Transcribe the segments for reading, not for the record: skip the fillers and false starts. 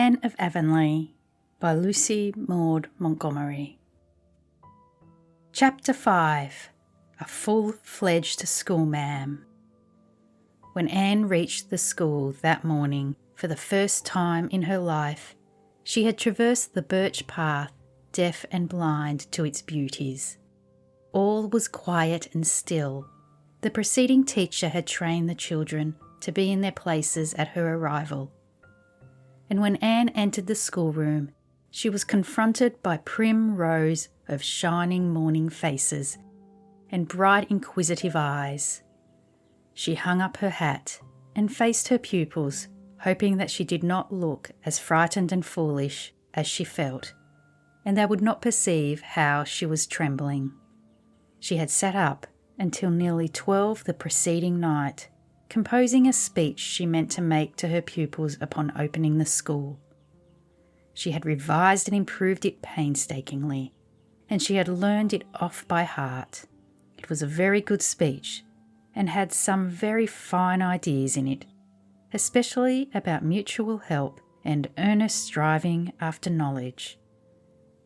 Anne of Avonlea by Lucy Maud Montgomery. Chapter 5. A Full-Fledged Schoolma'am. When Anne reached the school that morning for the first time in her life, she had traversed the birch path, deaf and blind to its beauties. All was quiet and still. The preceding teacher had trained the children to be in their places at her arrival. And when Anne entered the schoolroom, she was confronted by prim rows of shining morning faces and bright inquisitive eyes. She hung up her hat and faced her pupils, hoping that she did not look as frightened and foolish as she felt, and they would not perceive how she was trembling. She had sat up until nearly 12 the preceding night, composing a speech she meant to make to her pupils upon opening the school. She had revised and improved it painstakingly, and she had learned it off by heart. It was a very good speech, and had some very fine ideas in it, especially about mutual help and earnest striving after knowledge.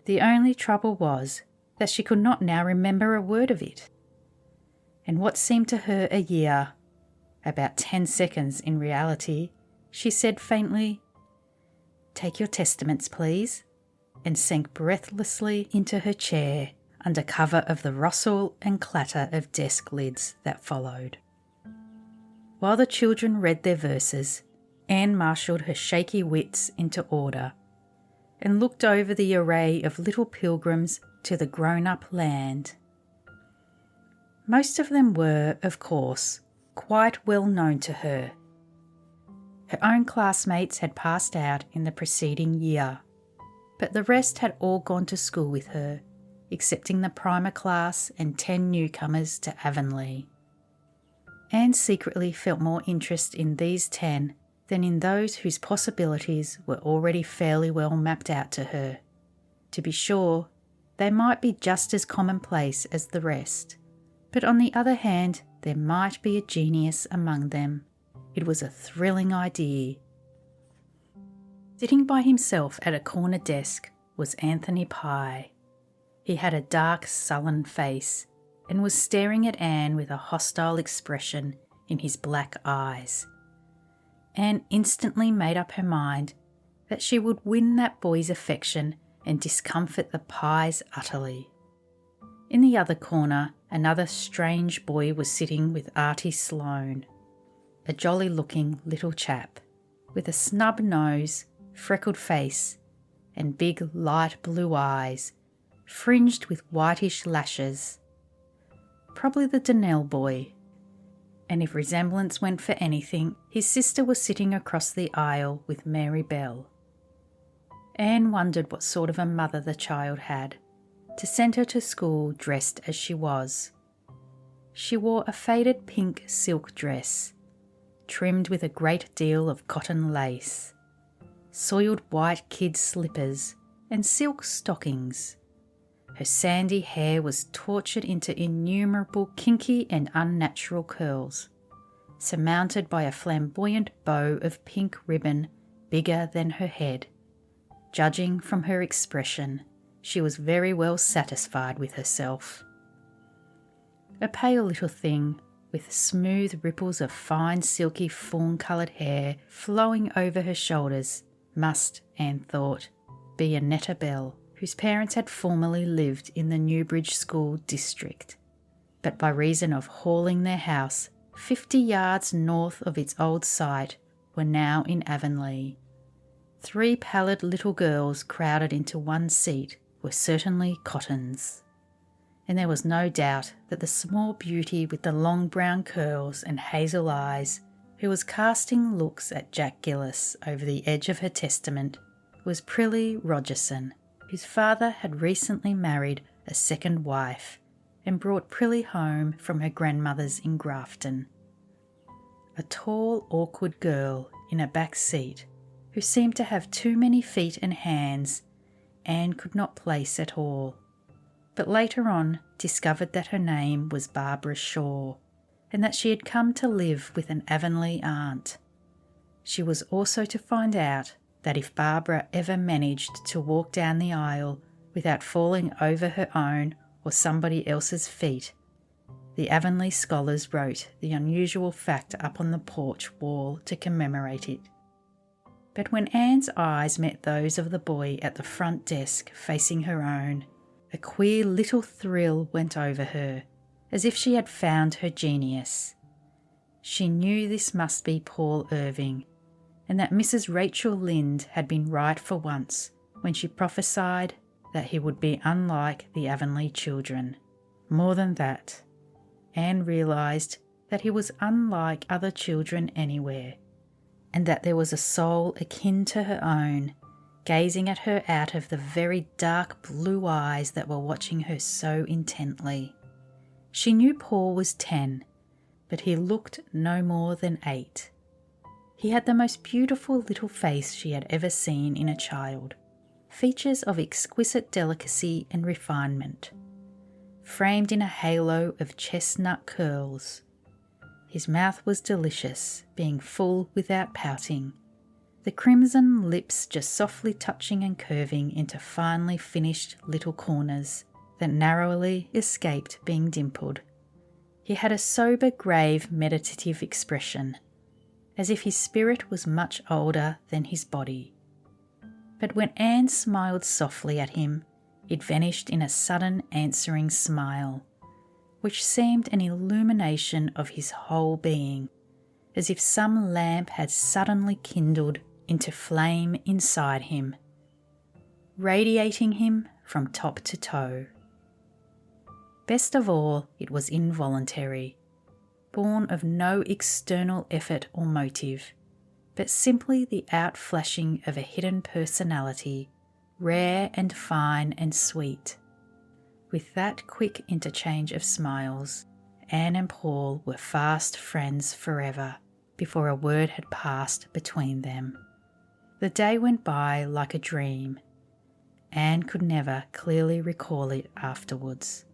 The only trouble was that she could not now remember a word of it. And what seemed to her a year, about 10 seconds in reality, she said faintly, "Take your testaments, please," and sank breathlessly into her chair under cover of the rustle and clatter of desk lids that followed. While the children read their verses, Anne marshalled her shaky wits into order and looked over the array of little pilgrims to the grown-up land. Most of them were, of course, quite well known to her. Her own classmates had passed out in the preceding year, but the rest had all gone to school with her, excepting the primer class and 10 newcomers to Avonlea. Anne secretly felt more interest in these 10 than in those whose possibilities were already fairly well mapped out to her. To be sure, they might be just as commonplace as the rest, but on the other hand, there might be a genius among them. It was a thrilling idea. Sitting by himself at a corner desk was Anthony Pye. He had a dark, sullen face and was staring at Anne with a hostile expression in his black eyes. Anne instantly made up her mind that she would win that boy's affection and discomfort the Pyes utterly. In the other corner, another strange boy was sitting with Artie Sloane, a jolly-looking little chap with a snub nose, freckled face, and big light blue eyes, fringed with whitish lashes. Probably the Donnell boy, and if resemblance went for anything, his sister was sitting across the aisle with Mary Bell. Anne wondered what sort of a mother the child had, to send her to school dressed as she was. She wore a faded pink silk dress, trimmed with a great deal of cotton lace, soiled white kid slippers, and silk stockings. Her sandy hair was tortured into innumerable kinky and unnatural curls, surmounted by a flamboyant bow of pink ribbon bigger than her head. Judging from her expression, she was very well satisfied with herself. A pale little thing, with smooth ripples of fine silky fawn-coloured hair flowing over her shoulders, must, Anne thought, be Annetta Bell, whose parents had formerly lived in the Newbridge School district, but by reason of hauling their house 50 yards north of its old site were now in Avonlea. 3 pallid little girls crowded into one seat were certainly Cottons, and there was no doubt that the small beauty with the long brown curls and hazel eyes, who was casting looks at Jack Gillis over the edge of her testament, was Prillie Rogerson, whose father had recently married a second wife and brought Prillie home from her grandmother's in Grafton. A tall, awkward girl in a back seat, who seemed to have too many feet and hands, Anne could not place at all, but later on discovered that her name was Barbara Shaw, and that she had come to live with an Avonlea aunt. She was also to find out that if Barbara ever managed to walk down the aisle without falling over her own or somebody else's feet, the Avonlea scholars wrote the unusual fact up on the porch wall to commemorate it. But when Anne's eyes met those of the boy at the front desk facing her own, a queer little thrill went over her, as if she had found her genius. She knew this must be Paul Irving, and that Mrs. Rachel Lynde had been right for once when she prophesied that he would be unlike the Avonlea children. More than that, Anne realised that he was unlike other children anywhere, and that there was a soul akin to her own, gazing at her out of the very dark blue eyes that were watching her so intently. She knew Paul was 10, but he looked no more than 8. He had the most beautiful little face she had ever seen in a child, features of exquisite delicacy and refinement, framed in a halo of chestnut curls. His mouth was delicious, being full without pouting, the crimson lips just softly touching and curving into finely finished little corners that narrowly escaped being dimpled. He had a sober, grave, meditative expression, as if his spirit was much older than his body. But when Anne smiled softly at him, it vanished in a sudden answering smile, which seemed an illumination of his whole being, as if some lamp had suddenly kindled into flame inside him, radiating him from top to toe. Best of all, it was involuntary, born of no external effort or motive, but simply the outflashing of a hidden personality, rare and fine and sweet. With that quick interchange of smiles, Anne and Paul were fast friends forever, before a word had passed between them. The day went by like a dream. Anne could never clearly recall it afterwards.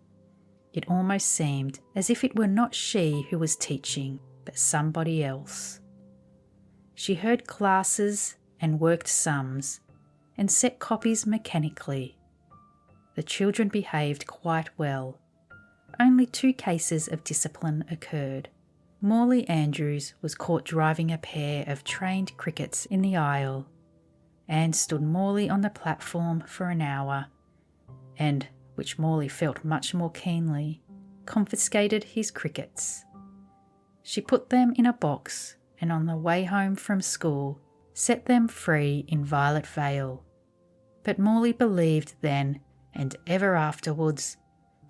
It almost seemed as if it were not she who was teaching, but somebody else. She heard classes and worked sums, and set copies mechanically. The children behaved quite well. Only 2 cases of discipline occurred. Morley Andrews was caught driving a pair of trained crickets in the aisle. Anne stood Morley on the platform for an hour, and, which Morley felt much more keenly, confiscated his crickets. She put them in a box, and on the way home from school set them free in Violet Vale. But Morley believed then and ever afterwards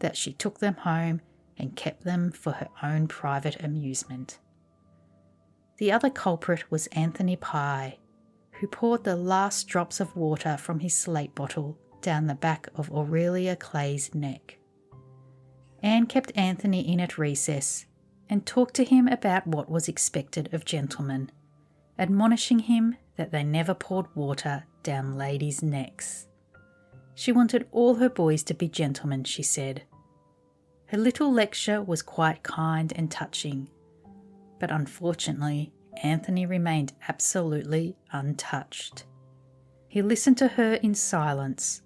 that she took them home and kept them for her own private amusement. The other culprit was Anthony Pye, who poured the last drops of water from his slate bottle down the back of Aurelia Clay's neck. Anne kept Anthony in at recess and talked to him about what was expected of gentlemen, admonishing him that they never poured water down ladies' necks. She wanted all her boys to be gentlemen, she said. Her little lecture was quite kind and touching, but unfortunately Anthony remained absolutely untouched. He listened to her in silence,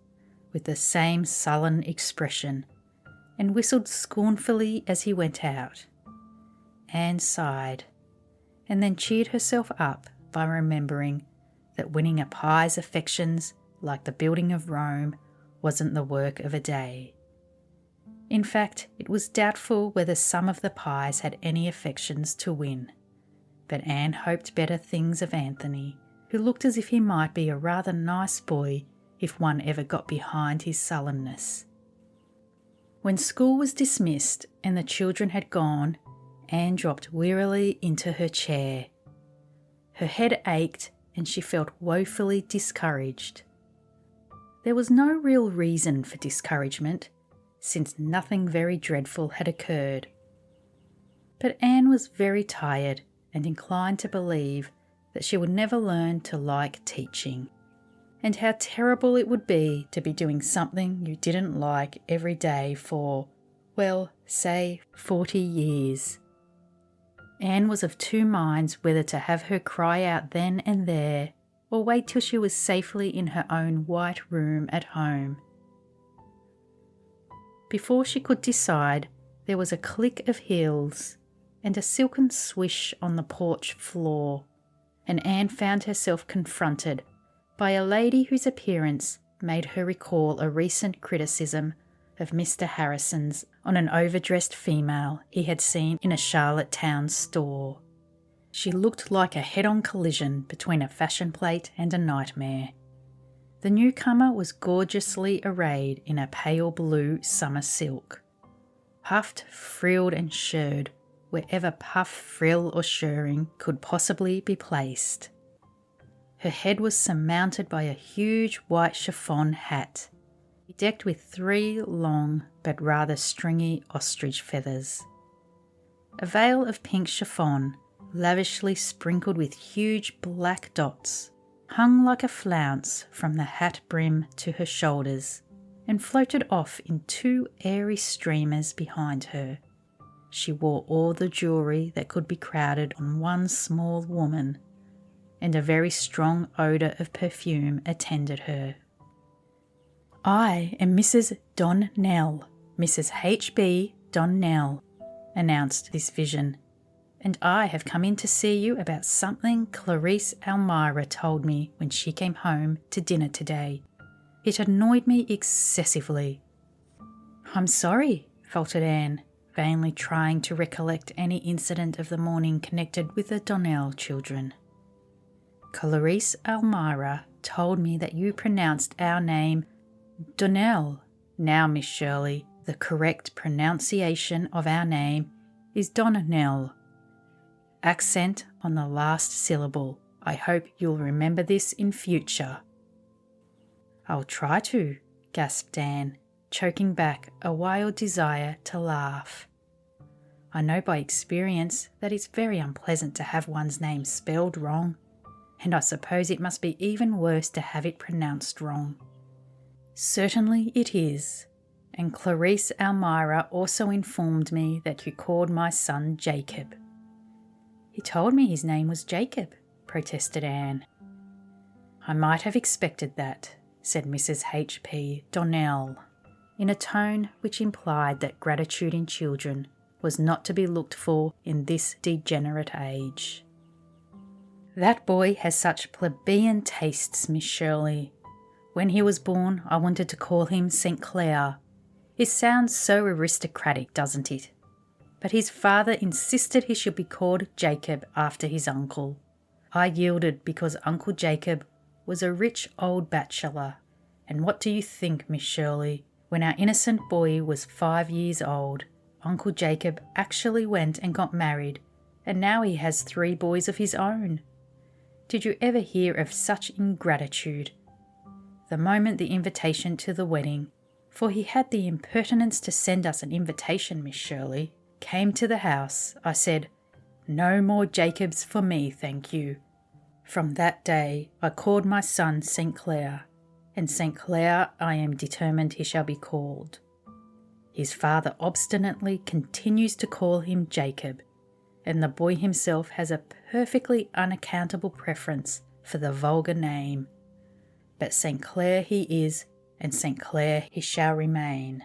with the same sullen expression, and whistled scornfully as he went out. Anne sighed, and then cheered herself up by remembering that winning a Pye's affections, like the building of Rome, wasn't the work of a day. In fact, it was doubtful whether some of the Pyes had any affections to win, but Anne hoped better things of Anthony, who looked as if he might be a rather nice boy if one ever got behind his sullenness. When school was dismissed and the children had gone, Anne dropped wearily into her chair. Her head ached and she felt woefully discouraged. There was no real reason for discouragement, since nothing very dreadful had occurred. But Anne was very tired and inclined to believe that she would never learn to like teaching, and how terrible it would be to be doing something you didn't like every day for, well, say 40 years. Anne was of 2 minds whether to have her cry out then and there, or wait till she was safely in her own white room at home? Before she could decide, there was a click of heels and a silken swish on the porch floor, and Anne found herself confronted by a lady whose appearance made her recall a recent criticism of Mr. Harrison's on an overdressed female he had seen in a Charlottetown store. She looked like a head-on collision between a fashion plate and a nightmare. The newcomer was gorgeously arrayed in a pale blue summer silk, puffed, frilled and shirred wherever puff, frill or shirring could possibly be placed. Her head was surmounted by a huge white chiffon hat, decked with 3 long but rather stringy ostrich feathers. A veil of pink chiffon, lavishly sprinkled with huge black dots, hung like a flounce from the hat brim to her shoulders and floated off in 2 airy streamers behind her. She wore all the jewellery that could be crowded on one small woman, and a very strong odour of perfume attended her. "I am Mrs. Donnell, Mrs. H.B. Donnell," announced this vision, "and I have come in to see you about something Clarice Almira told me when she came home to dinner today. It annoyed me excessively." "I'm sorry," faltered Anne, vainly trying to recollect any incident of the morning connected with the Donnell children. "Clarice Almira told me that you pronounced our name Donnell. Now, Miss Shirley, the correct pronunciation of our name is Donnell. Accent on the last syllable. I hope you'll remember this in future." "I'll try to," gasped Anne, choking back a wild desire to laugh. "I know by experience that it's very unpleasant to have one's name spelled wrong, and I suppose it must be even worse to have it pronounced wrong." "Certainly it is, and Clarice Almira also informed me that you called my son Jacob." "He told me his name was Jacob," protested Anne. "I might have expected that," said Mrs. H.P. Donnell, in a tone which implied that gratitude in children was not to be looked for in this degenerate age. "That boy has such plebeian tastes, Miss Shirley. When he was born, I wanted to call him St. Clair. It sounds so aristocratic, doesn't it? But his father insisted he should be called Jacob after his uncle. I yielded because Uncle Jacob was a rich old bachelor. And what do you think, Miss Shirley? When our innocent boy was 5 years old, Uncle Jacob actually went and got married, and now he has 3 boys of his own. Did you ever hear of such ingratitude? The moment the invitation to the wedding, for he had the impertinence to send us an invitation, Miss Shirley, came to the house, I said, 'No more Jacobs for me, thank you.' From that day I called my son St. Clair, and St. Clair I am determined he shall be called. His father obstinately continues to call him Jacob, and the boy himself has a perfectly unaccountable preference for the vulgar name. But St. Clair he is, and St. Clair he shall remain.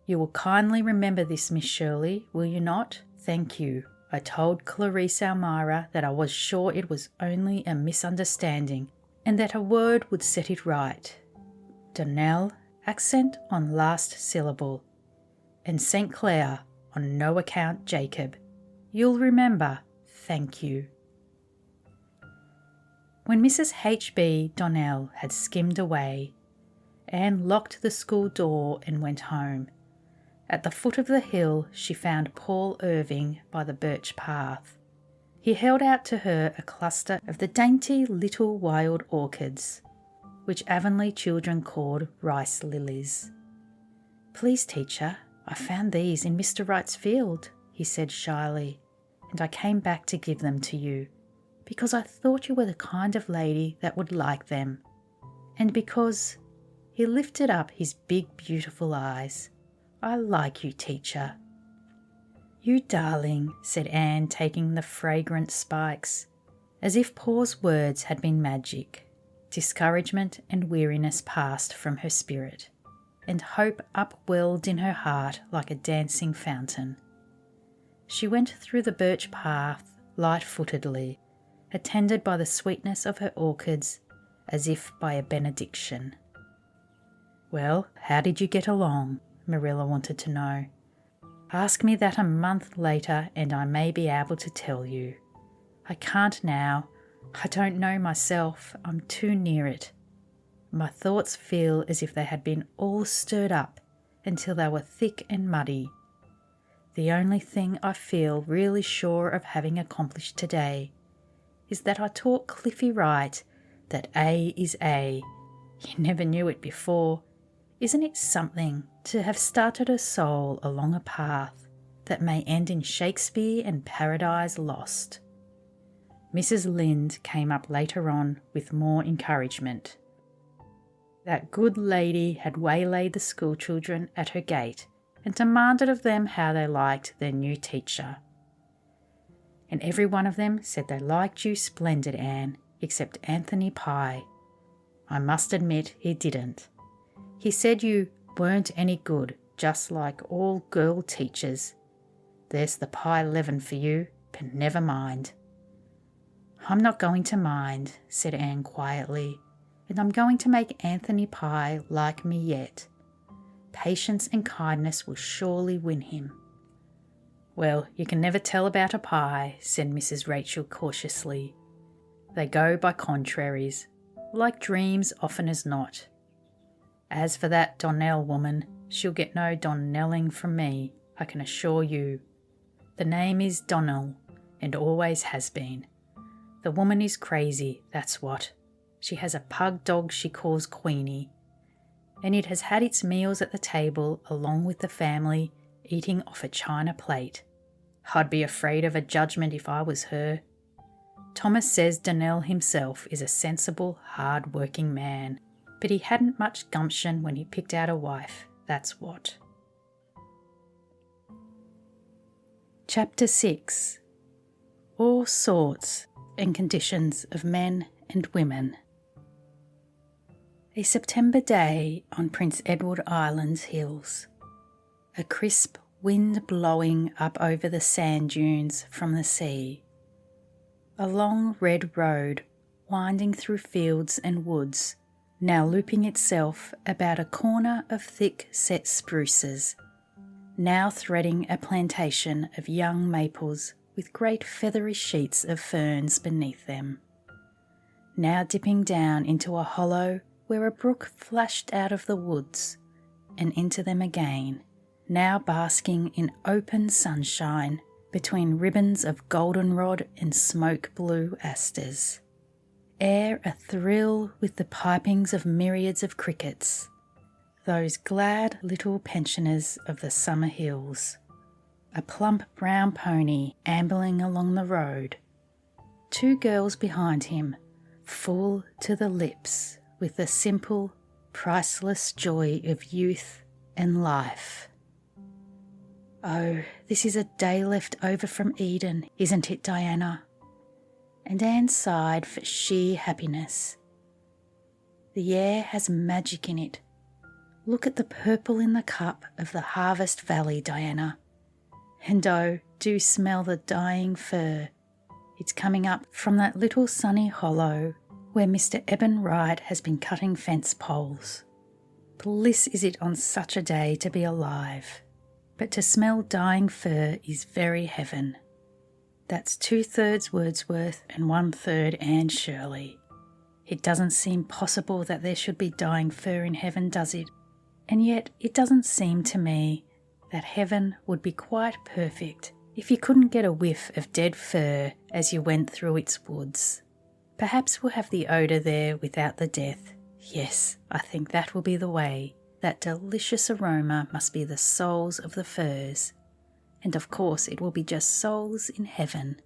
You will kindly remember this, Miss Shirley, will you not? Thank you. I told Clarice Almira that I was sure it was only a misunderstanding, and that a word would set it right. Donnell, accent on last syllable, and St. Clair, on no account Jacob. You'll remember, thank you." When Mrs. H.B. Donnell had skimmed away, Anne locked the school door and went home. At the foot of the hill she found Paul Irving by the birch path. He held out to her a cluster of the dainty little wild orchids, which Avonlea children called rice lilies. "Please, teacher, I found these in Mr. Wright's field," he said shyly, "and I came back to give them to you, because I thought you were the kind of lady that would like them, and because," he lifted up his big beautiful eyes, "I like you, teacher." "You darling," said Anne, taking the fragrant spikes. As if Pa's words had been magic, discouragement and weariness passed from her spirit, and hope upwelled in her heart like a dancing fountain. She went through the birch path light-footedly, attended by the sweetness of her orchids as if by a benediction. "Well, how did you get along?" Marilla wanted to know. "Ask me that a month later and I may be able to tell you. I can't now. I don't know myself. I'm too near it. My thoughts feel as if they had been all stirred up until they were thick and muddy. The only thing I feel really sure of having accomplished today is that I taught Cliffy right that A is A. You never knew it before. Isn't it something to have started a soul along a path that may end in Shakespeare and Paradise Lost?" Mrs. Lynde came up later on with more encouragement. That good lady had waylaid the schoolchildren at her gate and demanded of them how they liked their new teacher. "And every one of them said they liked you splendid, Anne, except Anthony Pye. I must admit he didn't. He said you weren't any good, just like all girl teachers. There's the pie leaven for you, but never mind." "I'm not going to mind," said Anne quietly, "and I'm going to make Anthony Pye like me yet. Patience and kindness will surely win him." "Well, you can never tell about a pie," said Mrs. Rachel cautiously. "They go by contraries, like dreams often as not. As for that Donnell woman, she'll get no Donnelling from me, I can assure you. The name is Donnell, and always has been. The woman is crazy, that's what. She has a pug dog she calls Queenie, and it has had its meals at the table along with the family, eating off a china plate. I'd be afraid of a judgment if I was her. Thomas says Donnell himself is a sensible, hard-working man, but he hadn't much gumption when he picked out a wife, that's what." Chapter 6. All sorts and conditions of men and women. A September day on Prince Edward Island's hills. A crisp wind blowing up over the sand dunes from the sea. A long red road winding through fields and woods, now looping itself about a corner of thick-set spruces, now threading a plantation of young maples with great feathery sheets of ferns beneath them, now dipping down into a hollow where a brook flashed out of the woods and into them again, now basking in open sunshine between ribbons of goldenrod and smoke-blue asters. Air athrill with the pipings of myriads of crickets, those glad little pensioners of the summer hills. A plump brown pony ambling along the road. 2 girls behind him, full to the lips with the simple, priceless joy of youth and life. Oh, this is a day left over from Eden, isn't it, Diana? And Anne sighed for sheer happiness. The air has magic in it. Look at the purple in the cup of the Harvest Valley, Diana. And oh, do smell the dying fir. It's coming up from that little sunny hollow where Mr. Eben Wright has been cutting fence poles. Bliss is it on such a day to be alive. But to smell dying fir is very heaven. That's 2/3 Wordsworth and 1/3 Anne Shirley. It doesn't seem possible that there should be dying fir in heaven, does it? And yet it doesn't seem to me that heaven would be quite perfect if you couldn't get a whiff of dead fir as you went through its woods. Perhaps we'll have the odour there without the death. Yes, I think that will be the way. That delicious aroma must be the souls of the firs. And of course it will be just souls in heaven.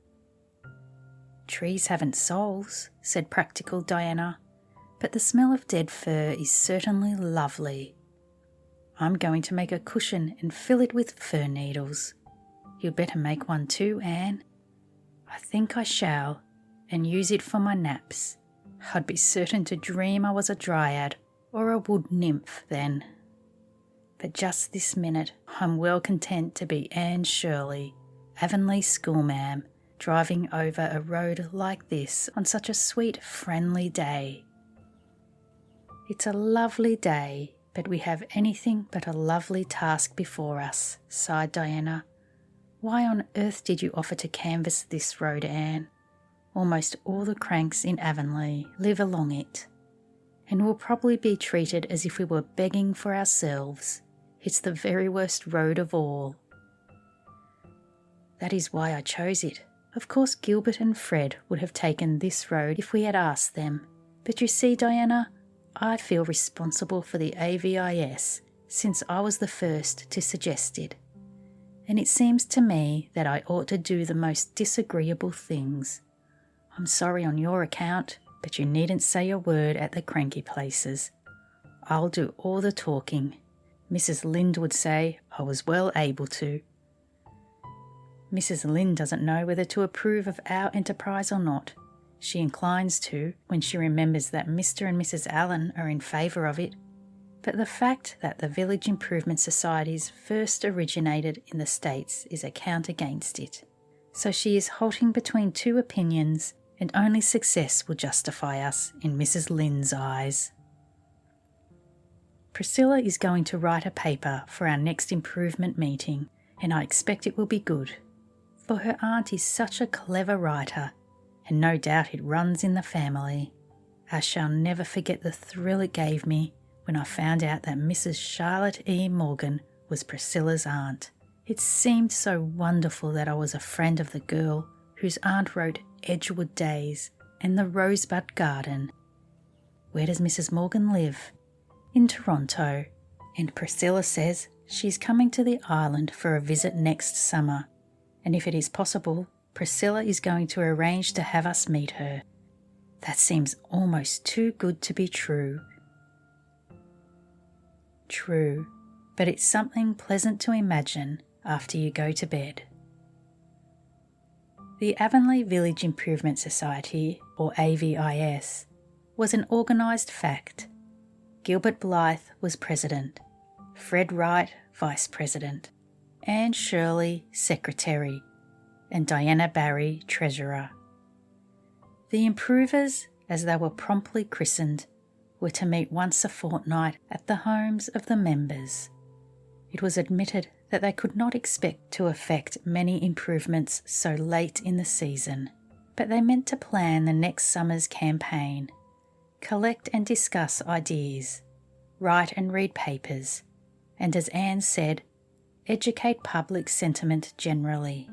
"Trees haven't souls," said practical Diana, "but the smell of dead fir is certainly lovely. I'm going to make a cushion and fill it with fir needles. You'd better make one too, Anne." "I think I shall, and use it for my naps. I'd be certain to dream I was a dryad or a wood nymph then. But just this minute I'm well content to be Anne Shirley, Avonlea schoolma'am, driving over a road like this on such a sweet, friendly day. It's a lovely day, but we have anything but a lovely task before us, sighed Diana. Why on earth did you offer to canvass this road, Anne? Almost all the cranks in Avonlea live along it, and we'll probably be treated as if we were begging for ourselves. It's the very worst road of all. That is why I chose it. Of course Gilbert and Fred would have taken this road if we had asked them. But you see, Diana, I feel responsible for the AVIS since I was the first to suggest it. And it seems to me that I ought to do the most disagreeable things. I'm sorry on your account, but you needn't say a word at the cranky places. I'll do all the talking. Mrs. Lynde would say I was well able to. Mrs. Lynde doesn't know whether to approve of our enterprise or not. She inclines to when she remembers that Mr. and Mrs. Allen are in favour of it. But the fact that the Village Improvement Societies first originated in the States is a count against it. So she is halting between two opinions, and only success will justify us in Mrs. Lynde's eyes. Priscilla is going to write a paper for our next improvement meeting, and I expect it will be good. For her aunt is such a clever writer, and no doubt it runs in the family. I shall never forget the thrill it gave me when I found out that Mrs. Charlotte E. Morgan was Priscilla's aunt. It seemed so wonderful that I was a friend of the girl whose aunt wrote Edgewood Days and the Rosebud Garden. Where does Mrs. Morgan live? In Toronto, and Priscilla says she's coming to the island for a visit next summer, and if it is possible, Priscilla is going to arrange to have us meet her. That seems almost too good to be true. True, but it's something pleasant to imagine after you go to bed. The Avonlea Village Improvement Society, or AVIS, was an organised fact. Gilbert Blythe was president, Fred Wright vice president, Anne Shirley secretary, and Diana Barry treasurer. The improvers, as they were promptly christened, were to meet once a fortnight at the homes of the members. It was admitted that they could not expect to effect many improvements so late in the season, but they meant to plan the next summer's campaign, collect and discuss ideas, write and read papers, and as Anne said, educate public sentiment generally.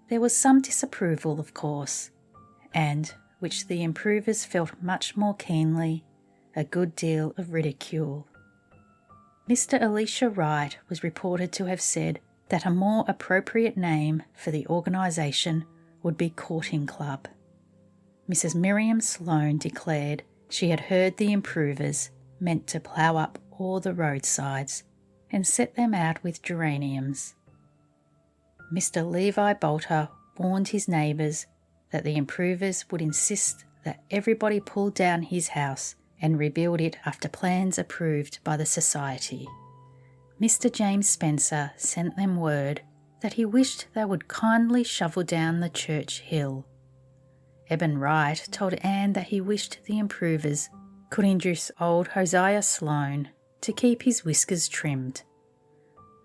There was some disapproval, of course, and, which the improvers felt much more keenly, a good deal of ridicule. Mr. Elisha Wright was reported to have said that a more appropriate name for the organisation would be Courting Club. Mrs. Miriam Sloane declared she had heard the improvers meant to plough up all the roadsides and set them out with geraniums. Mr. Levi Bolter warned his neighbours that the improvers would insist that everybody pull down his house and rebuild it after plans approved by the society. Mr. James Spencer sent them word that he wished they would kindly shovel down the church hill. Eben Wright told Anne that he wished the improvers could induce old Hosea Sloane to keep his whiskers trimmed.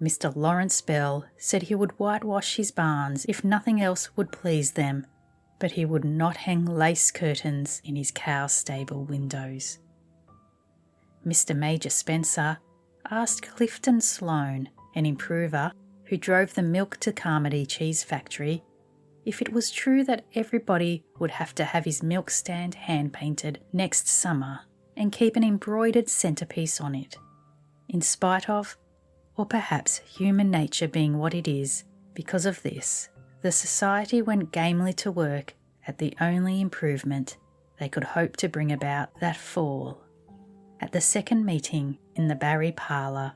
Mr. Lawrence Bell said he would whitewash his barns if nothing else would please them, but he would not hang lace curtains in his cow stable windows. Mr. Major Spencer asked Clifton Sloane, an improver who drove the milk to Carmody cheese factory, if it was true that everybody would have to have his milk stand hand-painted next summer and keep an embroidered centrepiece on it, in spite of, or perhaps human nature being what it is, because of this, the society went gamely to work at the only improvement they could hope to bring about that fall. At the second meeting in the Barry parlour,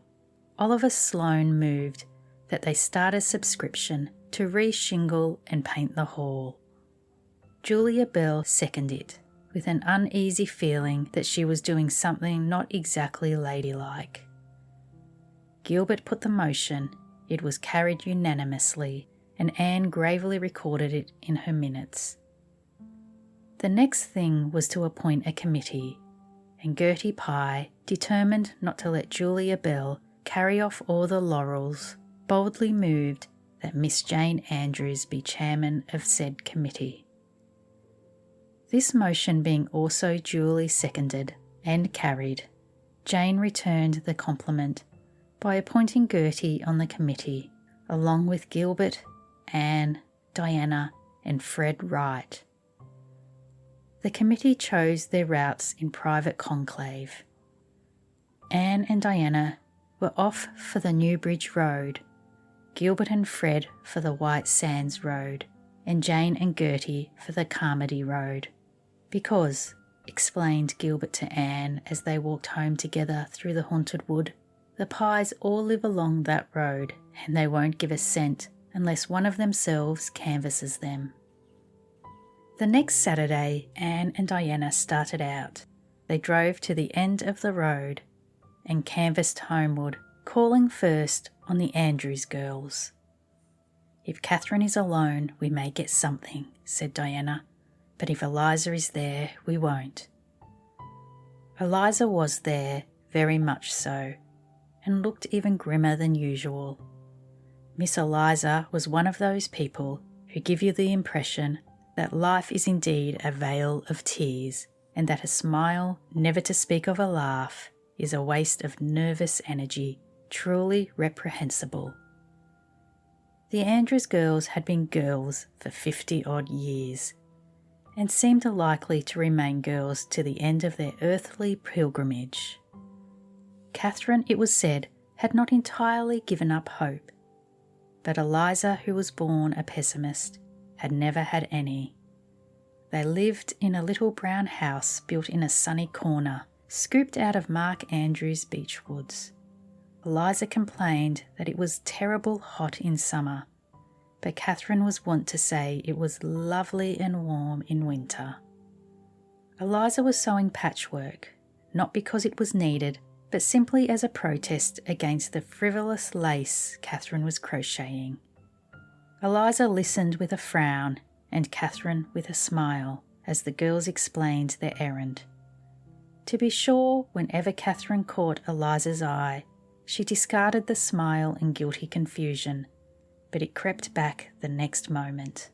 Oliver Sloane moved that they start a subscription to re-shingle and paint the hall. Julia Bell seconded it, with an uneasy feeling that she was doing something not exactly ladylike. Gilbert put the motion, it was carried unanimously, and Anne gravely recorded it in her minutes. The next thing was to appoint a committee, and Gertie Pye, determined not to let Julia Bell carry off all the laurels, boldly moved that Miss Jane Andrews be chairman of said committee. This motion being also duly seconded and carried, Jane returned the compliment by appointing Gertie on the committee, along with Gilbert, Anne, Diana, and Fred Wright. The committee chose their routes in private conclave. Anne and Diana were off for the Newbridge Road, Gilbert and Fred for the White Sands Road, and Jane and Gertie for the Carmody Road. Because, explained Gilbert to Anne as they walked home together through the haunted wood, the Pyes all live along that road, and they won't give a cent unless one of themselves canvasses them. The next Saturday, Anne and Diana started out. They drove to the end of the road and canvassed homeward, calling first on the Andrews girls. "If Catherine is alone, we may get something," said Diana, "but if Eliza is there, we won't." Eliza was there, very much so, and looked even grimmer than usual. Miss Eliza was one of those people who give you the impression that life is indeed a vale of tears, and that a smile, never to speak of a laugh, is a waste of nervous energy, truly reprehensible. The Andrews girls had been girls for 50-odd years, and seemed likely to remain girls to the end of their earthly pilgrimage. Catherine, it was said, had not entirely given up hope, but Eliza, who was born a pessimist, had never had any. They lived in a little brown house built in a sunny corner, scooped out of Mark Andrews' beech woods. Eliza complained that it was terrible hot in summer, but Catherine was wont to say it was lovely and warm in winter. Eliza was sewing patchwork, not because it was needed, but simply as a protest against the frivolous lace Catherine was crocheting. Eliza listened with a frown and Catherine with a smile as the girls explained their errand. To be sure, whenever Catherine caught Eliza's eye, she discarded the smile in guilty confusion, but it crept back the next moment.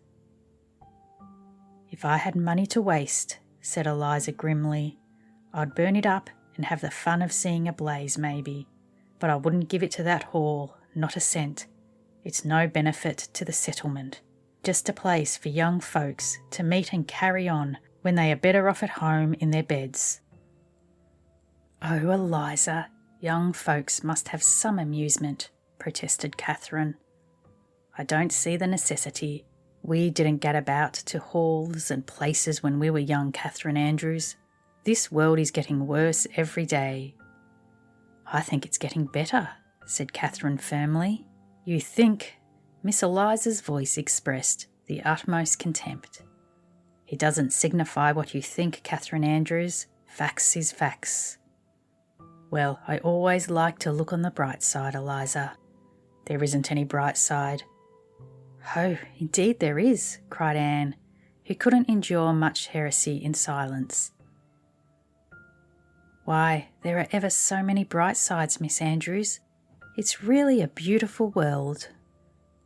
"If I had money to waste," said Eliza grimly, "I'd burn it up and have the fun of seeing a blaze maybe, but I wouldn't give it to that hall, not a cent. It's no benefit to the settlement, just a place for young folks to meet and carry on when they are better off at home in their beds." "Oh, Eliza, young folks must have some amusement," protested Catherine. "I don't see the necessity. We didn't get about to halls and places when we were young, Catherine Andrews. This world is getting worse every day." "I think it's getting better," said Catherine firmly. "You think?" Miss Eliza's voice expressed the utmost contempt. "It doesn't signify what you think, Catherine Andrews. Facts is facts." "Well, I always like to look on the bright side, Eliza." "There isn't any bright side." "Oh, indeed there is," cried Anne, who couldn't endure much heresy in silence. "Why, there are ever so many bright sides, Miss Andrews. It's really a beautiful world."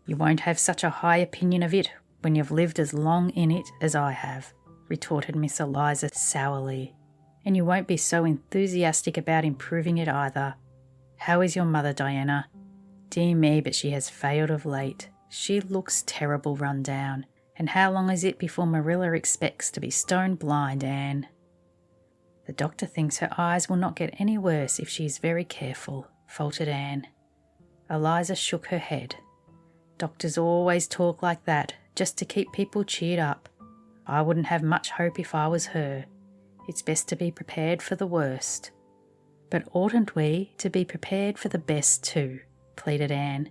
"You won't have such a high opinion of it when you've lived as long in it as I have," retorted Miss Eliza sourly. "And you won't be so enthusiastic about improving it either. How is your mother, Diana? Dear me, but she has failed of late. She looks terrible run down. And how long is it before Marilla expects to be stone blind, Anne?" "The doctor thinks her eyes will not get any worse if she is very careful," faltered Anne. Eliza shook her head. "Doctors always talk like that, just to keep people cheered up. I wouldn't have much hope if I was her. It's best to be prepared for the worst." "But oughtn't we to be prepared for the best too?" pleaded Anne.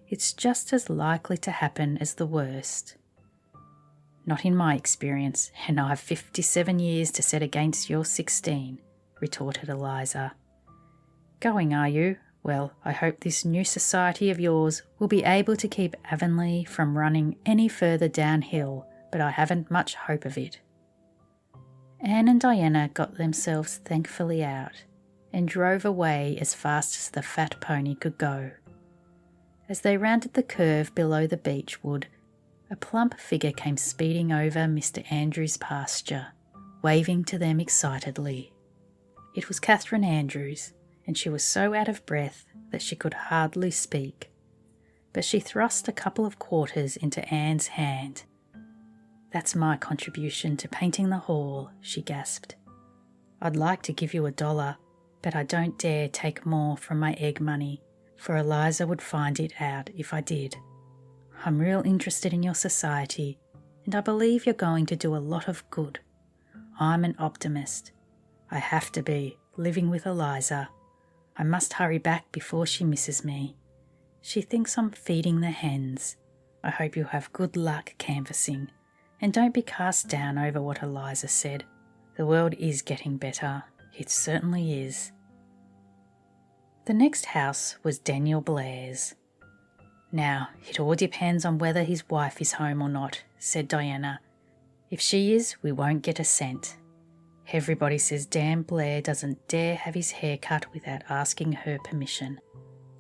"It's just as likely to happen as the worst." Not in my experience, and I've 57 years to set against your 16, retorted Eliza. Going, are you? Well, I hope this new society of yours will be able to keep Avonlea from running any further downhill, but I haven't much hope of it. Anne and Diana got themselves thankfully out and drove away as fast as the fat pony could go. As they rounded the curve below the beech wood, a plump figure came speeding over Mr. Andrews' pasture, waving to them excitedly. It was Catherine Andrews, and she was so out of breath that she could hardly speak. But she thrust a couple of quarters into Anne's hand. "That's my contribution to painting the hall," she gasped. "I'd like to give you $1, but I don't dare take more from my egg money, for Eliza would find it out if I did. I'm real interested in your society, and I believe you're going to do a lot of good. I'm an optimist. I have to be, living with Eliza. I must hurry back before she misses me. She thinks I'm feeding the hens. I hope you'll have good luck canvassing, and don't be cast down over what Eliza said. The world is getting better. It certainly is." The next house was Daniel Blair's. "Now, it all depends on whether his wife is home or not," said Diana. "If she is, we won't get a cent. Everybody says Dan Blair doesn't dare have his hair cut without asking her permission,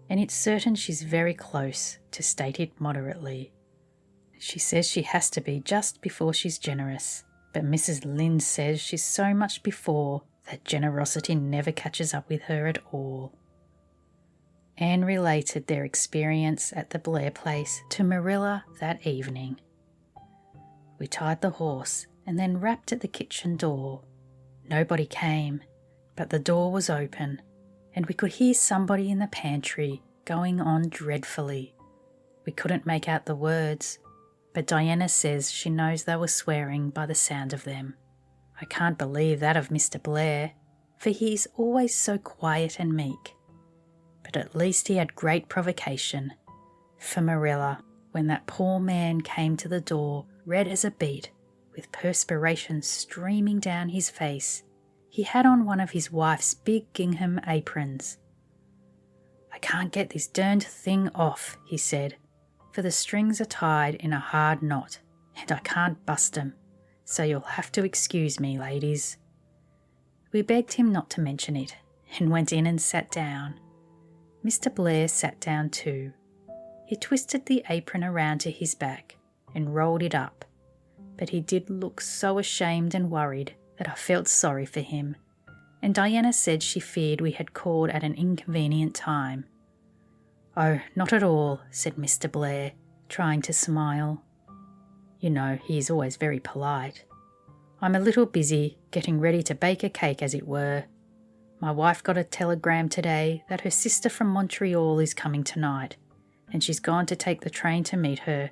and it's certain she's very close, to state it moderately. She says she has to be just before she's generous, but Mrs. Lynde says she's so much before that generosity never catches up with her at all." Anne related their experience at the Blair place to Marilla that evening. "We tied the horse and then rapped at the kitchen door. Nobody came, but the door was open, and we could hear somebody in the pantry going on dreadfully. We couldn't make out the words, but Diana says she knows they were swearing by the sound of them. I can't believe that of Mr. Blair, for he is always so quiet and meek. But at least he had great provocation. For Marilla, when that poor man came to the door, red as a beet, with perspiration streaming down his face, he had on one of his wife's big gingham aprons. 'I can't get this darned thing off,' he said, 'for the strings are tied in a hard knot, and I can't bust 'em, so you'll have to excuse me, ladies.' We begged him not to mention it, and went in and sat down. Mr. Blair sat down too. He twisted the apron around to his back and rolled it up, but he did look so ashamed and worried that I felt sorry for him, and Diana said she feared we had called at an inconvenient time. 'Oh, not at all,' said Mr. Blair, trying to smile. You know, he is always very polite. 'I'm a little busy, getting ready to bake a cake, as it were. My wife got a telegram today that her sister from Montreal is coming tonight, and she's gone to take the train to meet her,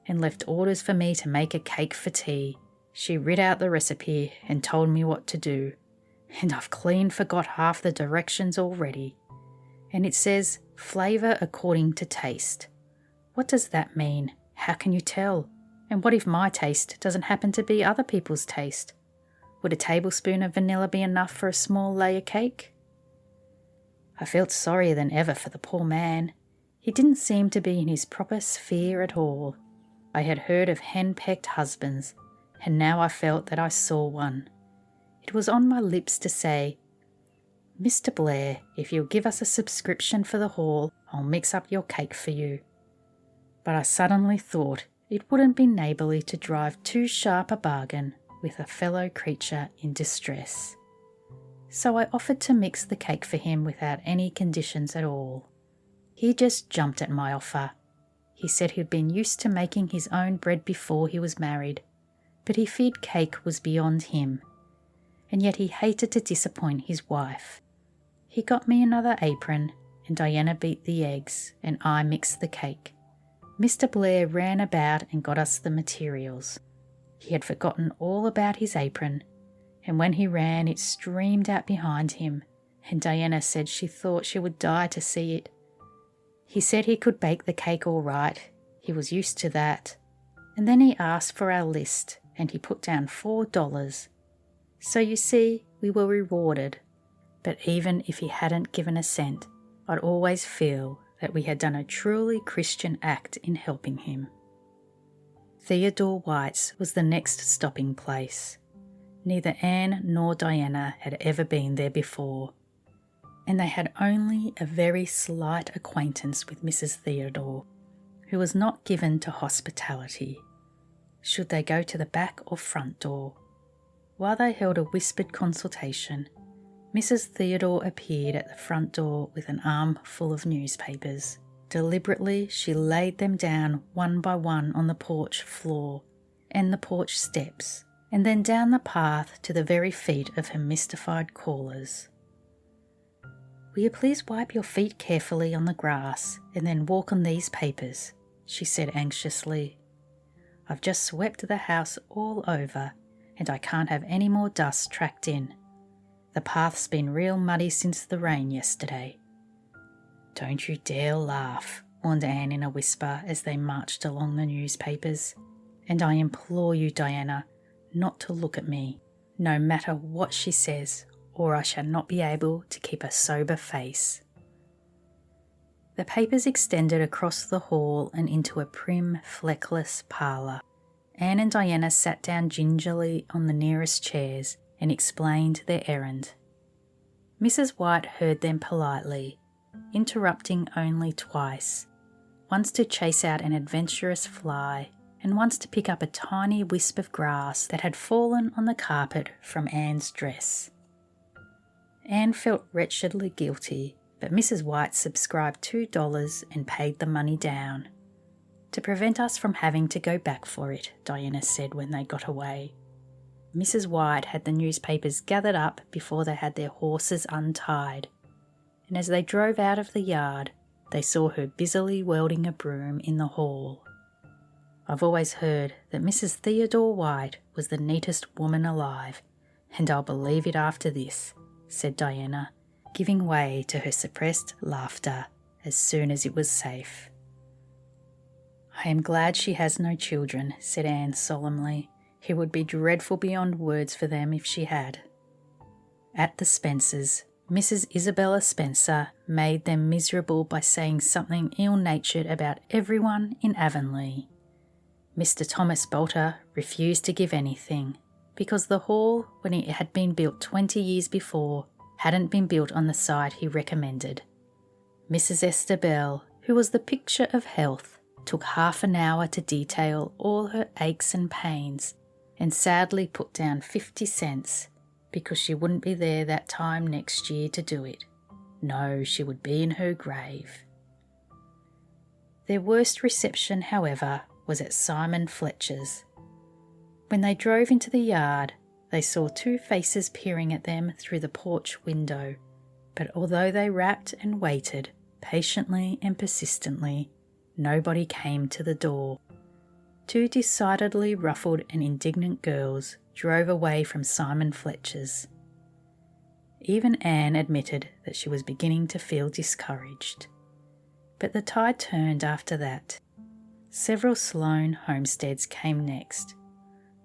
and left orders for me to make a cake for tea. She writ out the recipe and told me what to do, and I've clean forgot half the directions already. And it says, flavour according to taste. What does that mean? How can you tell? And what if my taste doesn't happen to be other people's taste? Would a tablespoon of vanilla be enough for a small layer cake?' I felt sorrier than ever for the poor man. He didn't seem to be in his proper sphere at all. I had heard of hen-pecked husbands, and now I felt that I saw one. It was on my lips to say, 'Mr. Blair, if you'll give us a subscription for the hall, I'll mix up your cake for you.' But I suddenly thought it wouldn't be neighbourly to drive too sharp a bargain with a fellow creature in distress. So I offered to mix the cake for him without any conditions at all. He just jumped at my offer. He said he'd been used to making his own bread before he was married, but he feared cake was beyond him, and yet he hated to disappoint his wife. He got me another apron, and Diana beat the eggs, and I mixed the cake. Mr. Blair ran about and got us the materials. He had forgotten all about his apron, and when he ran it streamed out behind him, and Diana said she thought she would die to see it. He said he could bake the cake all right, he was used to that, And then he asked for our list, and he put down $4. So you see, we were rewarded. But even if he hadn't given a cent, I'd always feel that we had done a truly Christian act in helping him. Theodore White's was the next stopping place. Neither Anne nor Diana had ever been there before, and they had only a very slight acquaintance with Mrs. Theodore, who was not given to hospitality. Should they go to the back or front door? While they held a whispered consultation, Mrs. Theodore appeared at the front door with an arm full of newspapers. Deliberately, she laid them down one by one on the porch floor and the porch steps, and then down the path to the very feet of her mystified callers. "Will you please wipe your feet carefully on the grass and then walk on these papers?" she said anxiously. "I've just swept the house all over, and I can't have any more dust tracked in. The path's been real muddy since the rain yesterday." "Don't you dare laugh," warned Anne in a whisper as they marched along the newspapers. "And I implore you, Diana, not to look at me, no matter what she says, or I shall not be able to keep a sober face." The papers extended across the hall and into a prim, fleckless parlour. Anne and Diana sat down gingerly on the nearest chairs and explained their errand. Mrs. White heard them politely, interrupting only twice, once to chase out an adventurous fly and once to pick up a tiny wisp of grass that had fallen on the carpet from Anne's dress. Anne felt wretchedly guilty, but Mrs. White subscribed $2 and paid the money down. "To prevent us from having to go back for it," Diana said when they got away. Mrs. White had the newspapers gathered up before they had their horses untied, and as they drove out of the yard, they saw her busily wielding a broom in the hall. "I've always heard that Mrs. Theodore White was the neatest woman alive, and I'll believe it after this," said Diana, giving way to her suppressed laughter as soon as it was safe. "I am glad she has no children," said Anne solemnly. "It would be dreadful beyond words for them if she had." At the Spencers, Mrs. Isabella Spencer made them miserable by saying something ill-natured about everyone in Avonlea. Mr. Thomas Bolter refused to give anything, because the hall, when it had been built 20 years before, hadn't been built on the site he recommended. Mrs. Esther Bell, who was the picture of health, took half an hour to detail all her aches and pains, and sadly put down 50 cents because she wouldn't be there that time next year to do it. No, she would be in her grave. Their worst reception, however, was at Simon Fletcher's. When they drove into the yard, they saw two faces peering at them through the porch window, but although they rapped and waited, patiently and persistently, nobody came to the door. Two decidedly ruffled and indignant girls drove away from Simon Fletcher's. Even Anne admitted that she was beginning to feel discouraged. But the tide turned after that. Several Sloane homesteads came next,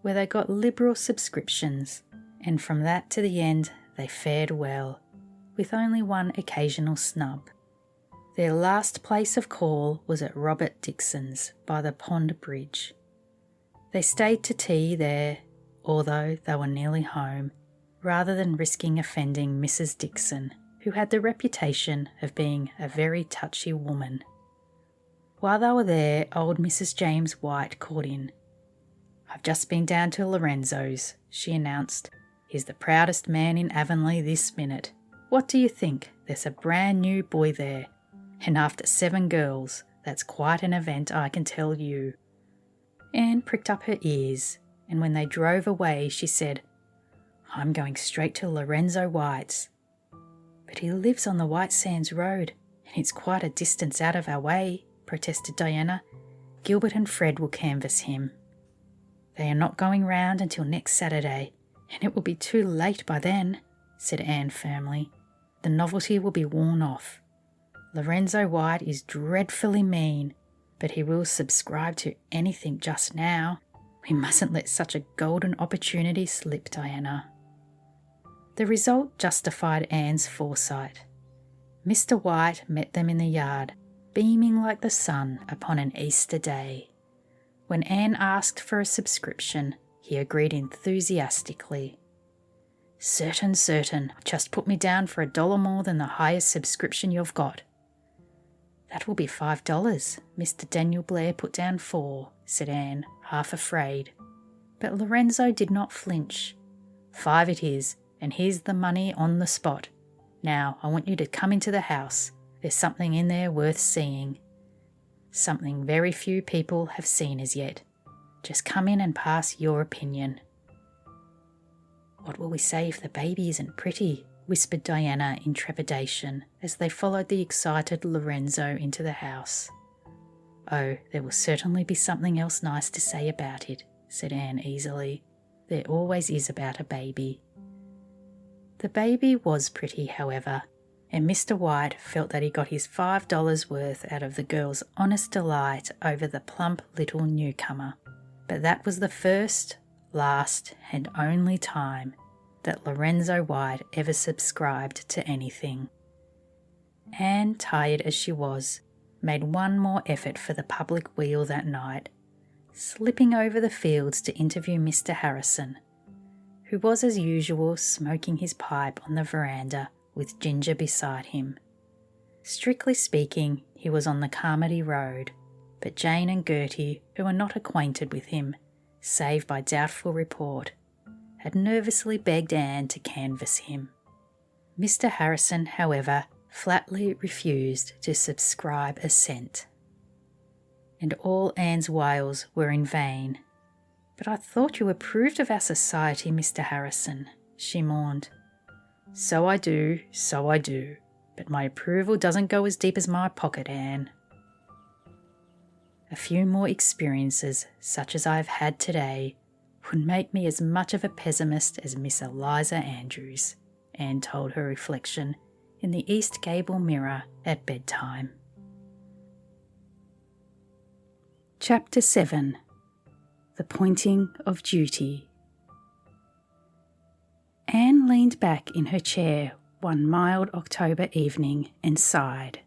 where they got liberal subscriptions, and from that to the end they fared well, with only one occasional snub. Their last place of call was at Robert Dixon's by the Pond Bridge. They stayed to tea there, although they were nearly home, rather than risking offending Mrs. Dixon, who had the reputation of being a very touchy woman. While they were there, old Mrs. James White called in. "I've just been down to Lorenzo's," she announced. "He's the proudest man in Avonlea this minute. What do you think? There's a brand new boy there. And after 7 girls, that's quite an event, I can tell you." Anne pricked up her ears, and when they drove away she said, "I'm going straight to Lorenzo White's." "But he lives on the White Sands Road, and it's quite a distance out of our way," protested Diana. "Gilbert and Fred will canvass him." "They are not going round until next Saturday, and it will be too late by then," said Anne firmly. "The novelty will be worn off. Lorenzo White is dreadfully mean, but he will subscribe to anything just now. We mustn't let such a golden opportunity slip, Diana." The result justified Anne's foresight. Mr. White met them in the yard, beaming like the sun upon an Easter day. When Anne asked for a subscription, he agreed enthusiastically. Certain. Just put me down for $1 more than the highest subscription you've got." "That will be $5. Mr. Daniel Blair put down 4, said Anne, half afraid. But Lorenzo did not flinch. "5 it is, and here's the money on the spot. Now, I want you to come into the house. There's something in there worth seeing. Something very few people have seen as yet. Just come in and pass your opinion." "What will we say if the baby isn't pretty?" whispered Diana in trepidation as they followed the excited Lorenzo into the house. "Oh, there will certainly be something else nice to say about it," said Anne easily. "There always is about a baby." The baby was pretty, however, and Mr. White felt that he got his $5 worth out of the girl's honest delight over the plump little newcomer. But that was the first, last, and only time that Lorenzo White ever subscribed to anything. Anne, tired as she was, made one more effort for the public wheel that night, slipping over the fields to interview Mr. Harrison, who was as usual smoking his pipe on the veranda with Ginger beside him. Strictly speaking, he was on the Carmody Road, but Jane and Gertie, who were not acquainted with him, save by doubtful report, had nervously begged Anne to canvass him. Mr. Harrison, however, flatly refused to subscribe a cent. And all Anne's wails were in vain. "But I thought you approved of our society, Mr. Harrison," she mourned. So I do, but my approval doesn't go as deep as my pocket, Anne." "A few more experiences, such as I have had today, would make me as much of a pessimist as Miss Eliza Andrews," Anne told her reflection in the east gable mirror at bedtime. Chapter 7. The Pointing of Duty. Anne leaned back in her chair one mild October evening and sighed.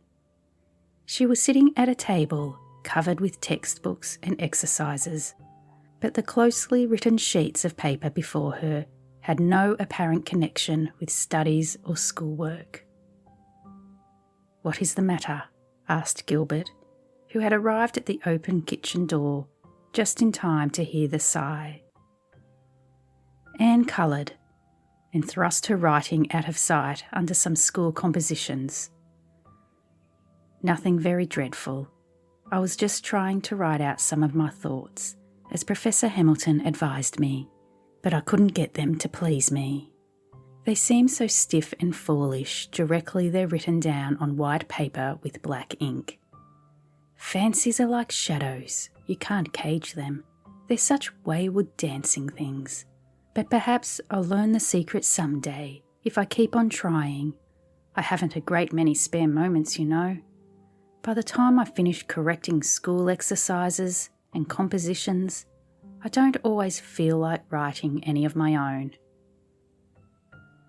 She was sitting at a table covered with textbooks and exercises, but the closely written sheets of paper before her had no apparent connection with studies or schoolwork. "What is the matter?" asked Gilbert, who had arrived at the open kitchen door just in time to hear the sigh. Anne coloured and thrust her writing out of sight under some school compositions. "Nothing very dreadful. I was just trying to write out some of my thoughts, as Professor Hamilton advised me, but I couldn't get them to please me. They seem so stiff and foolish directly they're written down on white paper with black ink. Fancies are like shadows, you can't cage them. They're such wayward dancing things. But perhaps I'll learn the secret some day, if I keep on trying. I haven't a great many spare moments, you know. By the time I finish correcting school exercises and compositions, I don't always feel like writing any of my own."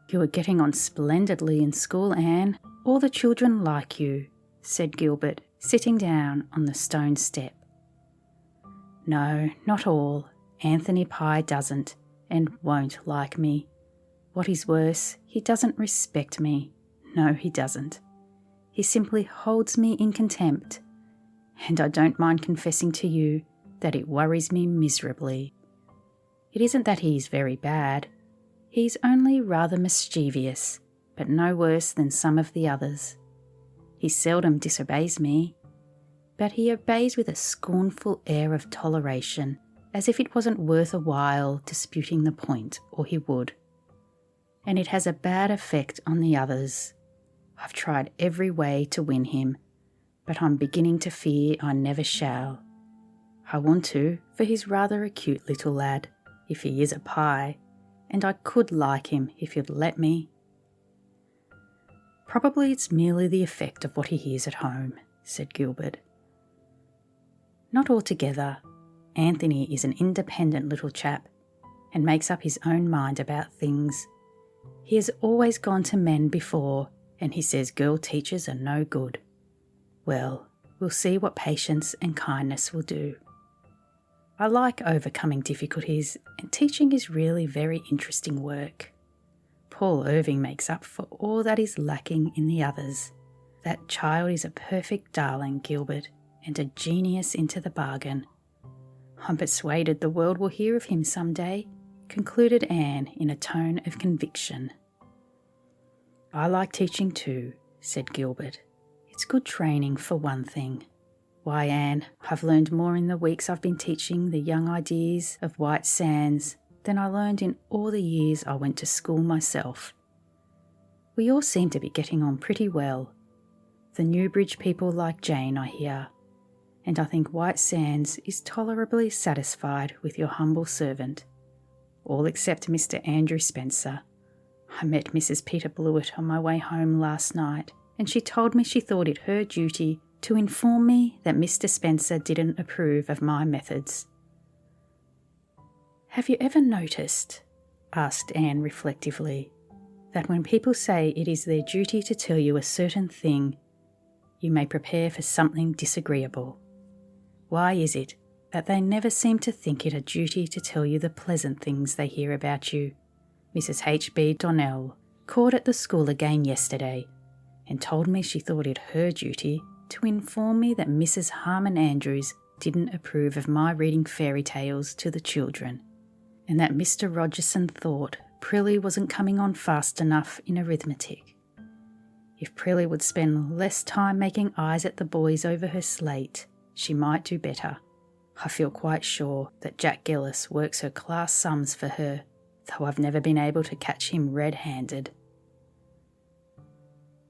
"You are getting on splendidly in school, Anne. All the children like you," said Gilbert, sitting down on the stone step. "No, not all. Anthony Pye doesn't and won't like me. What is worse, he doesn't respect me. No, he doesn't. He simply holds me in contempt, and I don't mind confessing to you that it worries me miserably. It isn't that he's very bad. He's only rather mischievous, but no worse than some of the others. He seldom disobeys me, but he obeys with a scornful air of toleration, as if it wasn't worth a while disputing the point, or he would. And it has a bad effect on the others. I've tried every way to win him, but I'm beginning to fear I never shall. I want to, for he's rather a cute little lad, if he is a Pye, and I could like him if he'd let me." "Probably it's merely the effect of what he hears at home," said Gilbert. Not altogether. Anthony is an independent little chap and makes up his own mind about things. He has always gone to men before, and he says girl teachers are no good. Well, we'll see what patience and kindness will do. I like overcoming difficulties, and teaching is really very interesting work. Paul Irving makes up for all that is lacking in the others. That child is a perfect darling, Gilbert, and a genius into the bargain. I'm persuaded the world will hear of him some day, concluded Anne in a tone of conviction. I like teaching too, said Gilbert. It's good training for one thing. Why, Anne, I've learned more in the weeks I've been teaching the young ideas of White Sands than I learned in all the years I went to school myself. We all seem to be getting on pretty well. The Newbridge people like Jane, I hear, and I think White Sands is tolerably satisfied with your humble servant, all except Mr. Andrew Spencer. I met Mrs. Peter Blewett on my way home last night, and she told me she thought it her duty to inform me that Mr. Spencer didn't approve of my methods. Have you ever noticed, asked Anne reflectively, that when people say it is their duty to tell you a certain thing, you may prepare for something disagreeable? Why is it that they never seem to think it a duty to tell you the pleasant things they hear about you? Mrs. H.B. Donnell called at the school again yesterday and told me she thought it her duty to inform me that Mrs. Harmon Andrews didn't approve of my reading fairy tales to the children, and that Mr. Rogerson thought Prilly wasn't coming on fast enough in arithmetic. If Prilly would spend less time making eyes at the boys over her slate, she might do better. I feel quite sure that Jack Gillis works her class sums for her, though I've never been able to catch him red-handed.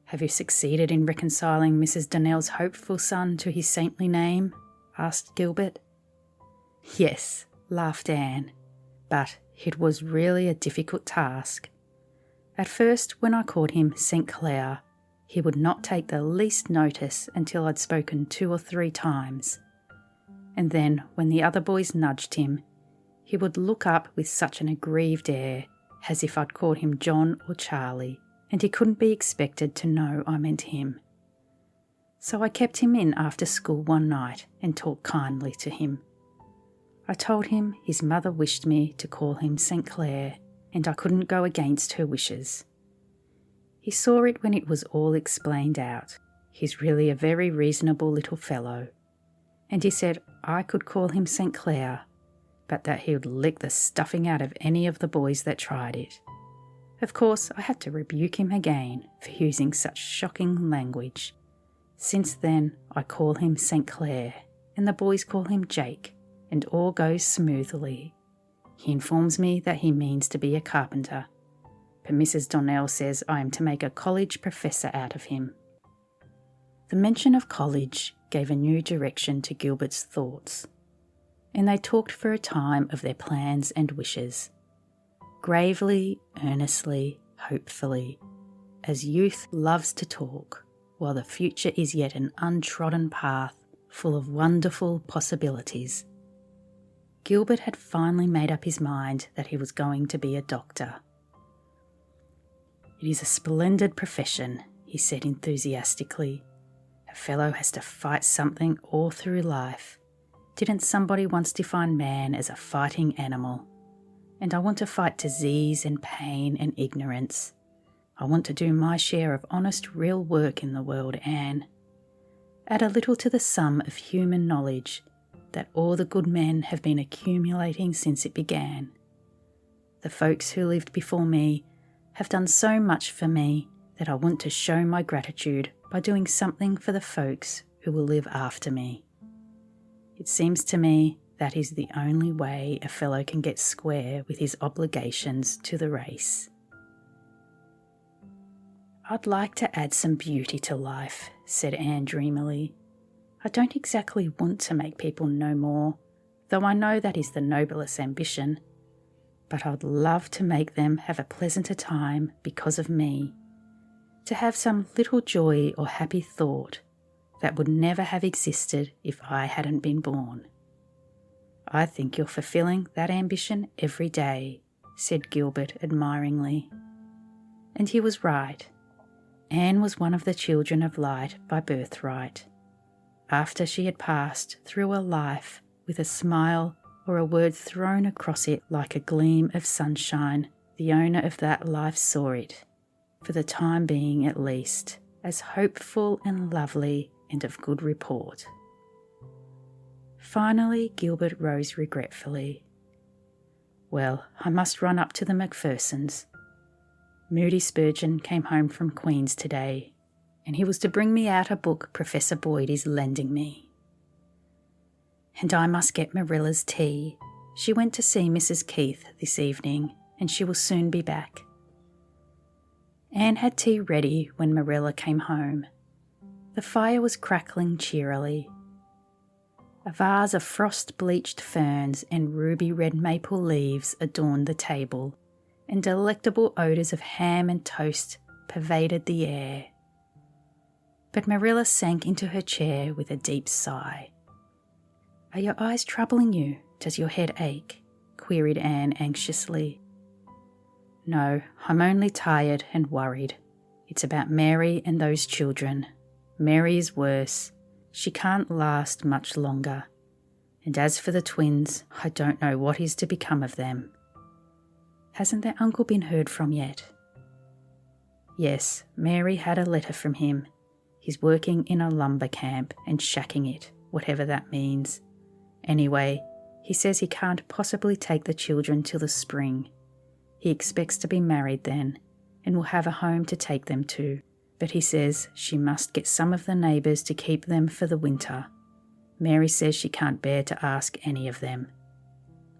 Have you succeeded in reconciling Mrs. Donnell's hopeful son to his saintly name? Asked Gilbert. Yes, laughed Anne, but it was really a difficult task. At first, when I called him St. Clair, he would not take the least notice until I'd spoken 2 or 3 times. And then, when the other boys nudged him, he would look up with such an aggrieved air, as if I'd called him John or Charlie, and he couldn't be expected to know I meant him. So I kept him in after school one night and talked kindly to him. I told him his mother wished me to call him St. Clair, and I couldn't go against her wishes. He saw it when it was all explained out. He's really a very reasonable little fellow. And he said I could call him St. Clair, but that he would lick the stuffing out of any of the boys that tried it. Of course, I had to rebuke him again for using such shocking language. Since then, I call him St. Clair, and the boys call him Jake, and all goes smoothly. He informs me that he means to be a carpenter, but Mrs. Donnell says I am to make a college professor out of him. The mention of college gave a new direction to Gilbert's thoughts, and they talked for a time of their plans and wishes. Gravely, earnestly, hopefully, as youth loves to talk, while the future is yet an untrodden path full of wonderful possibilities. Gilbert had finally made up his mind that he was going to be a doctor. It is a splendid profession, he said enthusiastically. A fellow has to fight something all through life. Didn't somebody once define man as a fighting animal? And I want to fight disease and pain and ignorance. I want to do my share of honest, real work in the world, Anne. Add a little to the sum of human knowledge that all the good men have been accumulating since it began. The folks who lived before me have done so much for me that I want to show my gratitude by doing something for the folks who will live after me. It seems to me that is the only way a fellow can get square with his obligations to the race. I'd like to add some beauty to life, said Anne dreamily. I don't exactly want to make people know more, though I know that is the noblest ambition, but I'd love to make them have a pleasanter time because of me, to have some little joy or happy thought, that would never have existed if I hadn't been born. I think you're fulfilling that ambition every day, said Gilbert admiringly. And he was right. Anne was one of the children of light by birthright. After she had passed through a life with a smile or a word thrown across it like a gleam of sunshine, the owner of that life saw it, for the time being at least, as hopeful and lovely and of good report. Finally, Gilbert rose regretfully. Well, I must run up to the Macphersons. Moody Spurgeon came home from Queen's today, and he was to bring me out a book Professor Boyd is lending me. And I must get Marilla's tea. She went to see Mrs. Keith this evening, and she will soon be back. Anne had tea ready when Marilla came home. The fire was crackling cheerily. A vase of frost-bleached ferns and ruby-red maple leaves adorned the table, and delectable odours of ham and toast pervaded the air. But Marilla sank into her chair with a deep sigh. "Are your eyes troubling you? Does your head ache?" queried Anne anxiously. "No, I'm only tired and worried. It's about Mary and those children. Mary is worse. She can't last much longer. And as for the twins, I don't know what is to become of them." "Hasn't their uncle been heard from yet?" "Yes, Mary had a letter from him. He's working in a lumber camp and shacking it, whatever that means. Anyway, he says he can't possibly take the children till the spring. He expects to be married then, and will have a home to take them to. But he says she must get some of the neighbours to keep them for the winter. Mary says she can't bear to ask any of them,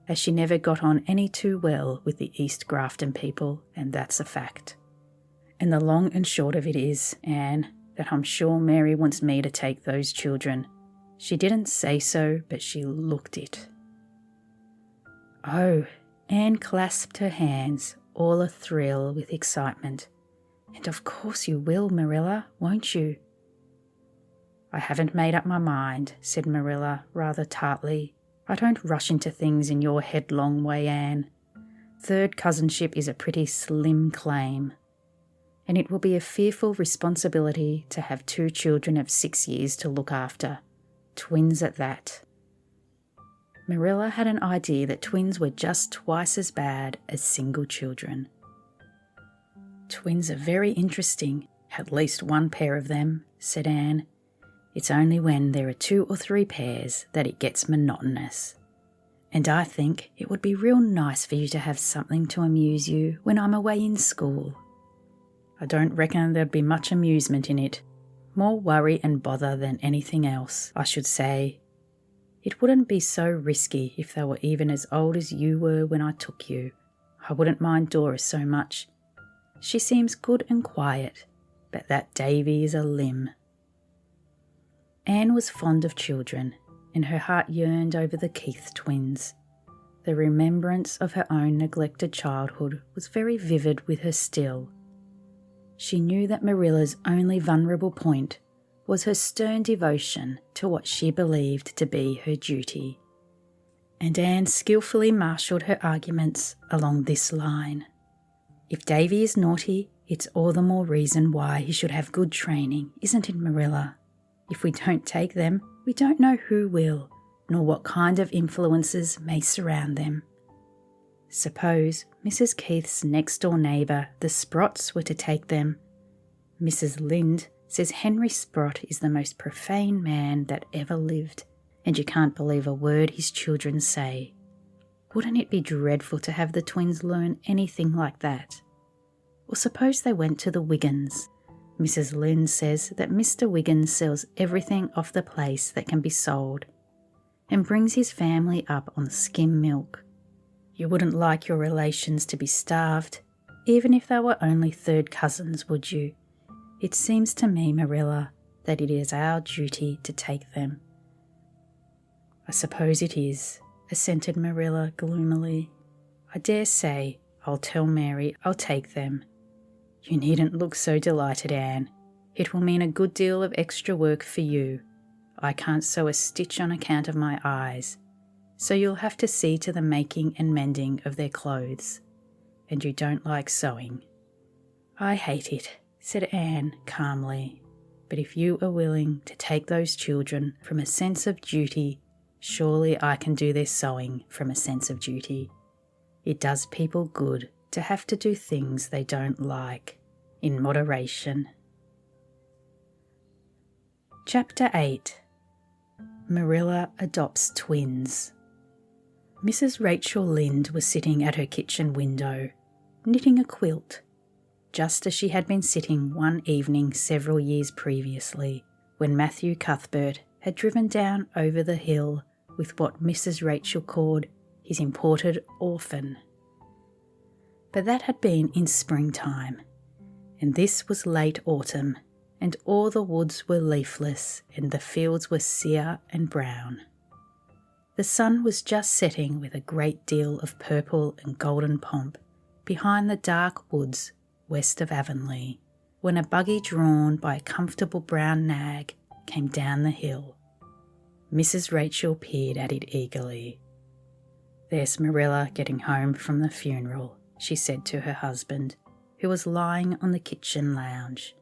as she never got on any too well with the East Grafton people, and that's a fact. And the long and short of it is, Anne, that I'm sure Mary wants me to take those children. She didn't say so, but she looked it." Oh, Anne clasped her hands, all athrill with excitement. "And of course you will, Marilla, won't you?" "I haven't made up my mind," said Marilla rather tartly. "I don't rush into things in your headlong way, Anne. Third cousinship is a pretty slim claim. And it will be a fearful responsibility to have 2 children of 6 years to look after. Twins at that." Marilla had an idea that twins were just twice as bad as single children. "Twins are very interesting, at least one pair of them," said Anne. "It's only when there are 2 or 3 pairs that it gets monotonous. And I think it would be real nice for you to have something to amuse you when I'm away in school." "I don't reckon there'd be much amusement in it. More worry and bother than anything else, I should say. It wouldn't be so risky if they were even as old as you were when I took you. I wouldn't mind Dora so much. She seems good and quiet, but that Davy is a limb." Anne was fond of children, and her heart yearned over the Keith twins. The remembrance of her own neglected childhood was very vivid with her still. She knew that Marilla's only vulnerable point was her stern devotion to what she believed to be her duty. And Anne skillfully marshalled her arguments along this line. "If Davy is naughty, it's all the more reason why he should have good training, isn't it, Marilla? If we don't take them, we don't know who will, nor what kind of influences may surround them. Suppose Mrs. Keith's next-door neighbour, the Sprotts, were to take them. Mrs. Lynde says Henry Sprott is the most profane man that ever lived, and you can't believe a word his children say. Wouldn't it be dreadful to have the twins learn anything like that? Or suppose they went to the Wiggins. Mrs. Lynde says that Mr. Wiggins sells everything off the place that can be sold, and brings his family up on skim milk. You wouldn't like your relations to be starved, even if they were only third cousins, would you? It seems to me, Marilla, that it is our duty to take them." "I suppose it is," assented Marilla gloomily. "I dare say I'll tell Mary I'll take them. You needn't look so delighted, Anne. It will mean a good deal of extra work for you. I can't sew a stitch on account of my eyes, so you'll have to see to the making and mending of their clothes. And you don't like sewing." "I hate it," said Anne calmly. "But if you are willing to take those children from a sense of duty, surely I can do their sewing from a sense of duty. It does people good to have to do things they don't like, in moderation." Chapter 8. Marilla Adopts Twins. Mrs. Rachel Lynde was sitting at her kitchen window, knitting a quilt, just as she had been sitting one evening several years previously, when Matthew Cuthbert had driven down over the hill with what Mrs. Rachel called his imported orphan. But that had been in springtime, and this was late autumn, and all the woods were leafless and the fields were sere and brown. The sun was just setting with a great deal of purple and golden pomp behind the dark woods west of Avonlea, when a buggy drawn by a comfortable brown nag came down the hill. Mrs. Rachel peered at it eagerly. "There's Marilla getting home from the funeral," she said to her husband, who was lying on the kitchen lounge.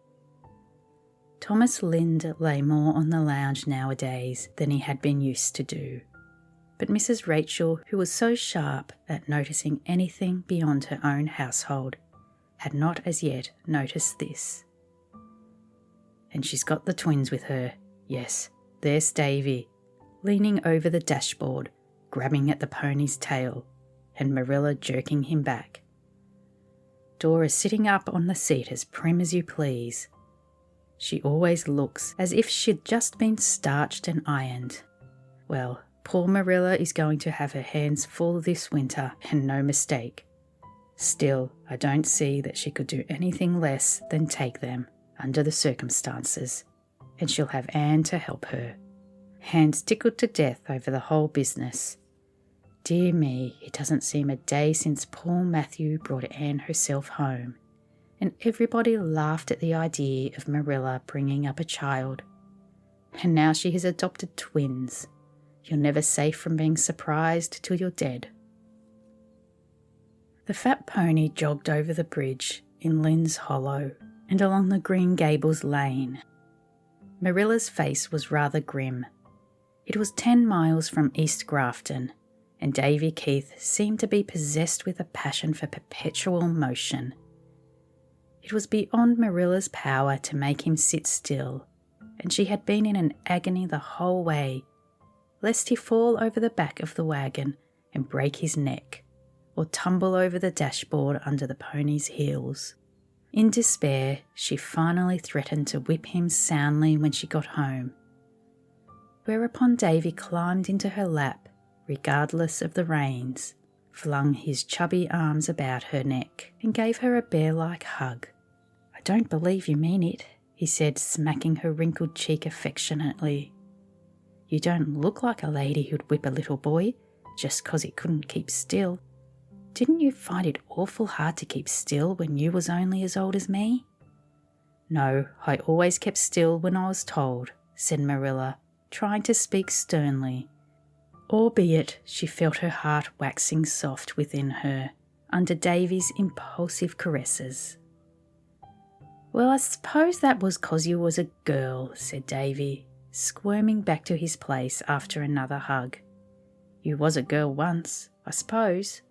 Thomas Lynde lay more on the lounge nowadays than he had been used to do, but Mrs. Rachel, who was so sharp at noticing anything beyond her own household, had not as yet noticed this. "And she's got the twins with her. Yes, there's Davy, leaning over the dashboard, grabbing at the pony's tail, and Marilla jerking him back. Dora's sitting up on the seat as prim as you please. She always looks as if she'd just been starched and ironed. Well, poor Marilla is going to have her hands full this winter, and no mistake. Still, I don't see that she could do anything less than take them, under the circumstances, and she'll have Anne to help her. Hands tickled to death over the whole business. Dear me, it doesn't seem a day since poor Matthew brought Anne herself home, and everybody laughed at the idea of Marilla bringing up a child. And now she has adopted twins. You're never safe from being surprised till you're dead." The fat pony jogged over the bridge in Lynn's Hollow and along the Green Gables lane. Marilla's face was rather grim. It was 10 miles from East Grafton, and Davy Keith seemed to be possessed with a passion for perpetual motion. It was beyond Marilla's power to make him sit still, and she had been in an agony the whole way, lest he fall over the back of the wagon and break his neck, or tumble over the dashboard under the pony's heels. In despair, she finally threatened to whip him soundly when she got home, whereupon Davy climbed into her lap, regardless of the reins, flung his chubby arms about her neck, and gave her a bear-like hug. "I don't believe you mean it," he said, smacking her wrinkled cheek affectionately. "You don't look like a lady who'd whip a little boy just 'cause he couldn't keep still. Didn't you find it awful hard to keep still when you was only as old as me?" "No, I always kept still when I was told," said Marilla, trying to speak sternly, albeit she felt her heart waxing soft within her under Davy's impulsive caresses. "Well, I suppose that was 'cause you was a girl," said Davy, squirming back to his place after another hug. "You was a girl once, I suppose,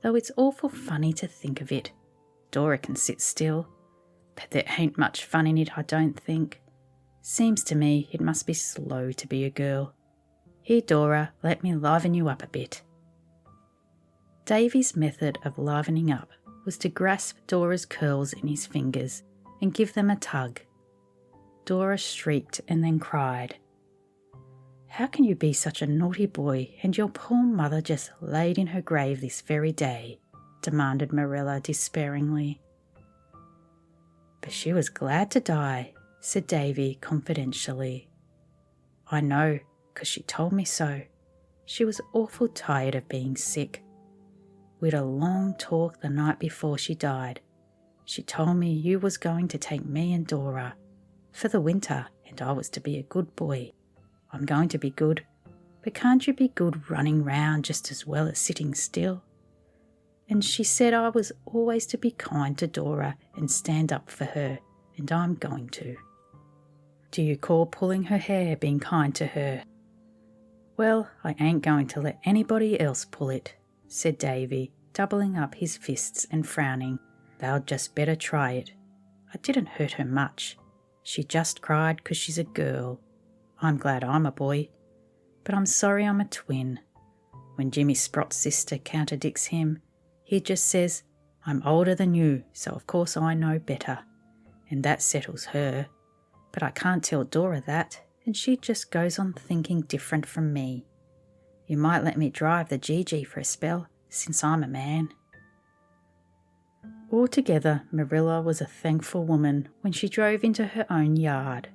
though it's awful funny to think of it. Dora can sit still, but there ain't much fun in it, I don't think. Seems to me it must be slow to be a girl. Here, Dora, let me liven you up a bit." Davy's method of livening up was to grasp Dora's curls in his fingers and give them a tug. Dora shrieked and then cried. "How can you be such a naughty boy and your poor mother just laid in her grave this very day?" demanded Marilla despairingly. "But she was glad to die," said Davy confidentially. "I know, 'cause she told me so. She was awful tired of being sick. We'd a long talk the night before she died. She told me you was going to take me and Dora, for the winter, and I was to be a good boy. I'm going to be good, but can't you be good running round just as well as sitting still? And she said I was always to be kind to Dora and stand up for her, and I'm going to. Do you call pulling her hair being kind to her? Well, I ain't going to let anybody else pull it, said Davy, doubling up his fists and frowning. They'll just better try it. I didn't hurt her much. She just cried 'cause she's a girl. I'm glad I'm a boy, but I'm sorry I'm a twin. When Jimmy Sprot's sister contradicts him, he just says, I'm older than you, so of course I know better. And that settles her. But I can't tell Dora that, and she just goes on thinking different from me. You might let me drive the Gigi for a spell, since I'm a man. Altogether, Marilla was a thankful woman when she drove into her own yard,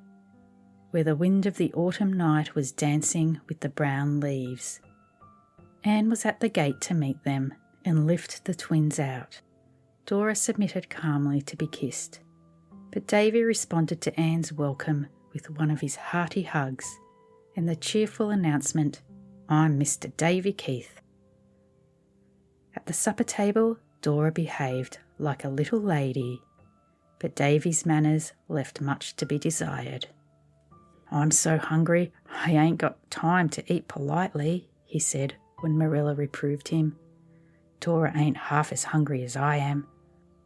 where the wind of the autumn night was dancing with the brown leaves. Anne was at the gate to meet them and lift the twins out. Dora submitted calmly to be kissed, but Davy responded to Anne's welcome with one of his hearty hugs and the cheerful announcement, I'm Mr. Davy Keith. At the supper table, Dora behaved like a little lady, but Davy's manners left much to be desired. I'm so hungry, I ain't got time to eat politely, he said when Marilla reproved him. Dora ain't half as hungry as I am.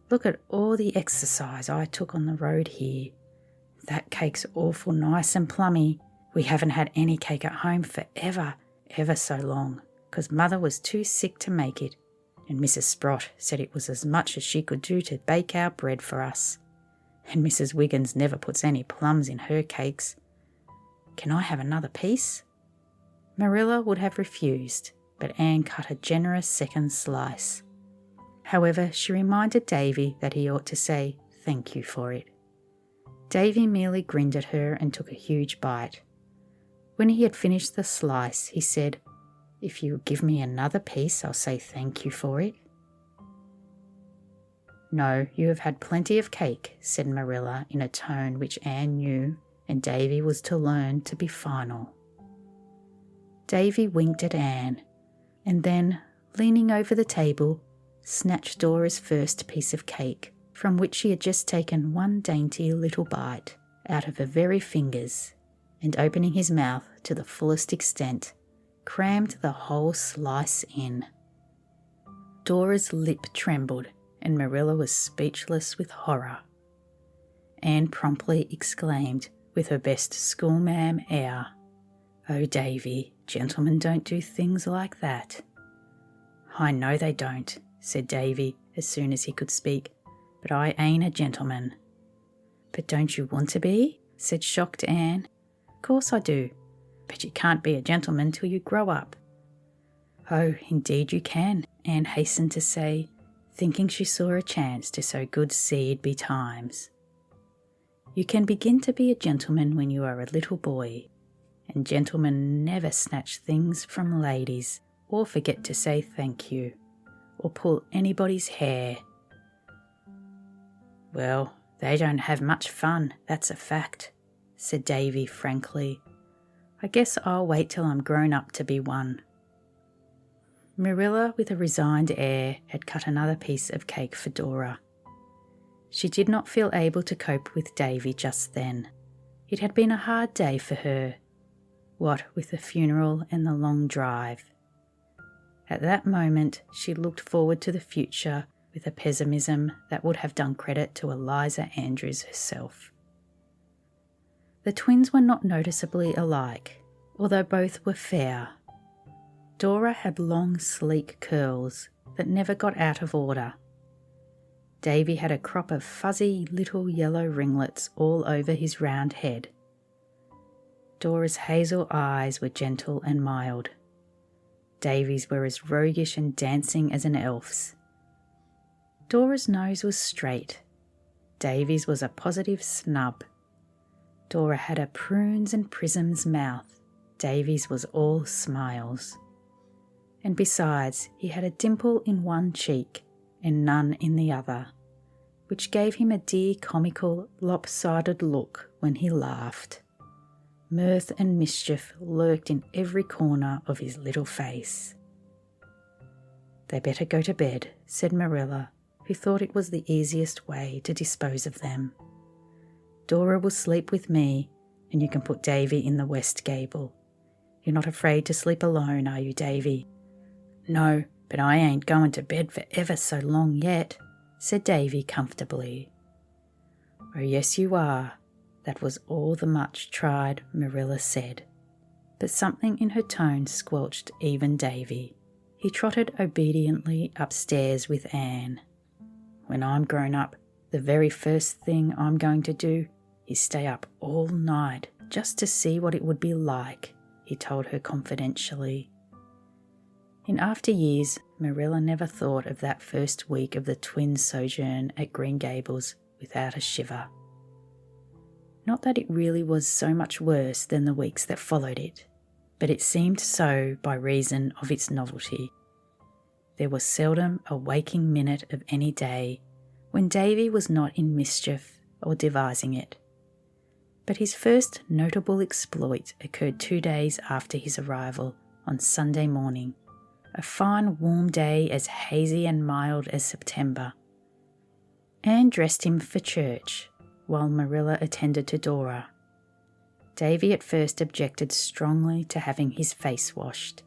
Look at all the exercise I took on the road here. That cake's awful nice and plummy. We haven't had any cake at home for ever so long, 'cause Mother was too sick to make it, and Mrs. Sprott said it was as much as she could do to bake our bread for us. And Mrs. Wiggins never puts any plums in her cakes. Can I have another piece? Marilla would have refused, but Anne cut a generous second slice. However, she reminded Davy that he ought to say thank you for it. Davy merely grinned at her and took a huge bite. When he had finished the slice, he said, If you give me another piece, I'll say thank you for it. No, you have had plenty of cake, said Marilla in a tone which Anne knew and Davy was to learn to be final. Davy winked at Anne, and then, leaning over the table, snatched Dora's first piece of cake, from which she had just taken one dainty little bite out of her very fingers, and opening his mouth to the fullest extent, crammed the whole slice in. Dora's lip trembled, and Marilla was speechless with horror. Anne promptly exclaimed, with her best schoolma'am air, Oh, Davy, gentlemen don't do things like that. I know they don't, said Davy as soon as he could speak, but I ain't a gentleman. But don't you want to be? Said shocked Anne. Course I do, but you can't be a gentleman till you grow up. Oh, indeed you can, Anne hastened to say, thinking she saw a chance to sow good seed betimes. You can begin to be a gentleman when you are a little boy, and gentlemen never snatch things from ladies, or forget to say thank you, or pull anybody's hair. Well, they don't have much fun, that's a fact, said Davy frankly. I guess I'll wait till I'm grown up to be one. Marilla, with a resigned air, had cut another piece of cake for Dora. She did not feel able to cope with Davy just then. It had been a hard day for her, what with the funeral and the long drive. At that moment she looked forward to the future with a pessimism that would have done credit to Eliza Andrews herself. The twins were not noticeably alike, although both were fair. Dora had long, sleek curls that never got out of order. Davy had a crop of fuzzy little yellow ringlets all over his round head. Dora's hazel eyes were gentle and mild. Davy's were as roguish and dancing as an elf's. Dora's nose was straight. Davy's was a positive snub. Dora had a prunes and prisms mouth. Davy's was all smiles. And besides, he had a dimple in one cheek and none in the other, which gave him a dear comical, lopsided look when he laughed. Mirth and mischief lurked in every corner of his little face. "They better go to bed," said Marilla, who thought it was the easiest way to dispose of them. "Dora will sleep with me, and you can put Davy in the west gable. You're not afraid to sleep alone, are you, Davy?" "No, but I ain't going to bed for ever so long yet," said Davy comfortably. "Oh, yes you are." That was all the much-tried Marilla said. But something in her tone squelched even Davy. He trotted obediently upstairs with Anne. "When I'm grown up, the very first thing I'm going to do is stay up all night just to see what it would be like," he told her confidentially. In after years, Marilla never thought of that first week of the twins' sojourn at Green Gables without a shiver. Not that it really was so much worse than the weeks that followed it, but it seemed so by reason of its novelty. There was seldom a waking minute of any day when Davy was not in mischief or devising it. But his first notable exploit occurred 2 days after his arrival on Sunday morning, a fine warm day as hazy and mild as September. Anne dressed him for church, while Marilla attended to Dora. Davy at first objected strongly to having his face washed.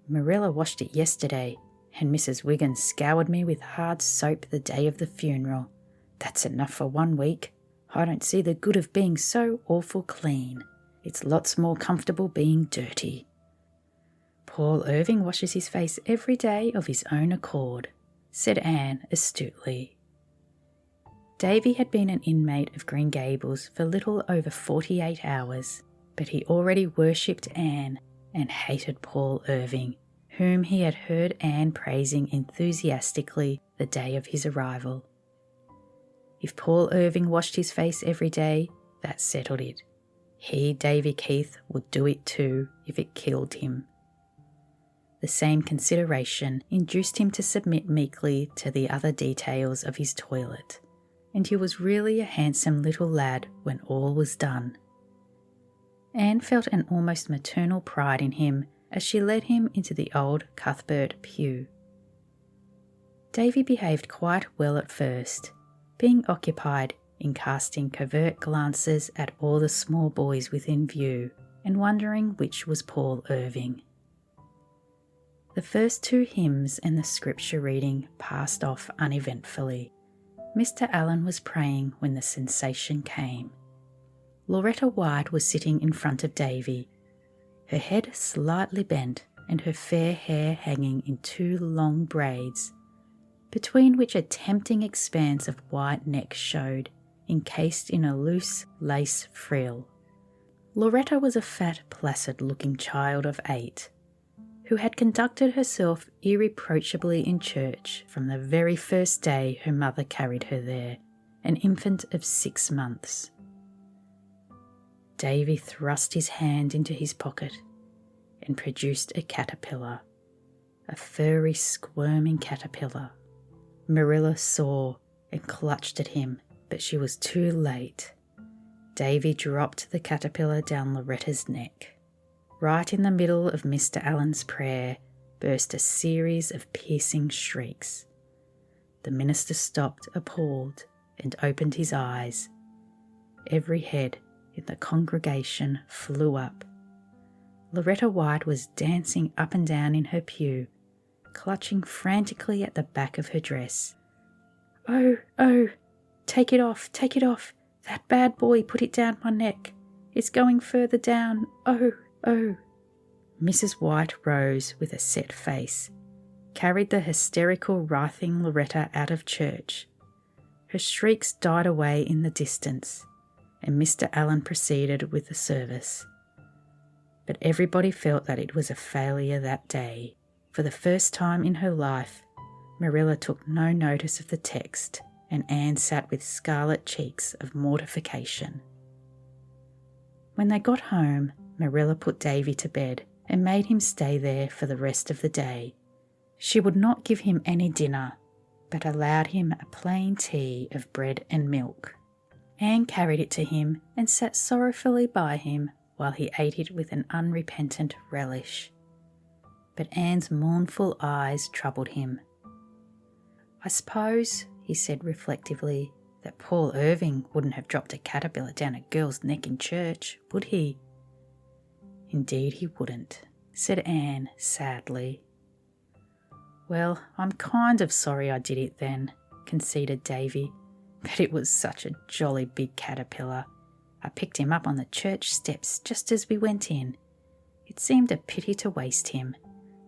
"Marilla washed it yesterday, and Mrs. Wiggins scoured me with hard soap the day of the funeral. That's enough for 1 week. I don't see the good of being so awful clean. It's lots more comfortable being dirty." "Paul Irving washes his face every day of his own accord," said Anne astutely. Davy had been an inmate of Green Gables for little over 48 hours, but he already worshipped Anne and hated Paul Irving, whom he had heard Anne praising enthusiastically the day of his arrival. If Paul Irving washed his face every day, that settled it. He, Davy Keith, would do it too if it killed him. The same consideration induced him to submit meekly to the other details of his toilet, and he was really a handsome little lad when all was done. Anne felt an almost maternal pride in him as she led him into the old Cuthbert pew. Davy behaved quite well at first, being occupied in casting covert glances at all the small boys within view and wondering which was Paul Irving. The first 2 hymns and the scripture reading passed off uneventfully. Mr. Allen was praying when the sensation came. Loretta White was sitting in front of Davy, her head slightly bent and her fair hair hanging in 2 long braids, between which a tempting expanse of white neck showed, encased in a loose lace frill. Loretta was a fat, placid-looking child of 8, who had conducted herself irreproachably in church from the very first day her mother carried her there, an infant of 6 months. Davy thrust his hand into his pocket and produced a caterpillar, a furry, squirming caterpillar. Marilla saw and clutched at him, but she was too late. Davy dropped the caterpillar down Loretta's neck. Right in the middle of Mr. Allen's prayer burst a series of piercing shrieks. The minister stopped appalled and opened his eyes. Every head in the congregation flew up. Loretta White was dancing up and down in her pew, clutching frantically at the back of her dress. "Oh, oh, take it off, take it off. That bad boy put it down my neck. It's going further down. Oh, oh." Mrs. White rose with a set face, carried the hysterical, writhing Loretta out of church. Her shrieks died away in the distance, and Mr. Allen proceeded with the service. But everybody felt that it was a failure that day. For the first time in her life, Marilla took no notice of the text, and Anne sat with scarlet cheeks of mortification. When they got home, Marilla put Davy to bed and made him stay there for the rest of the day. She would not give him any dinner, but allowed him a plain tea of bread and milk. Anne carried it to him and sat sorrowfully by him while he ate it with an unrepentant relish. But Anne's mournful eyes troubled him. "I suppose," he said reflectively, "that Paul Irving wouldn't have dropped a caterpillar down a girl's neck in church, would he?" "Indeed he wouldn't," said Anne sadly. "Well, I'm kind of sorry I did it then," conceded Davy, "but it was such a jolly big caterpillar. I picked him up on the church steps just as we went in. It seemed a pity to waste him.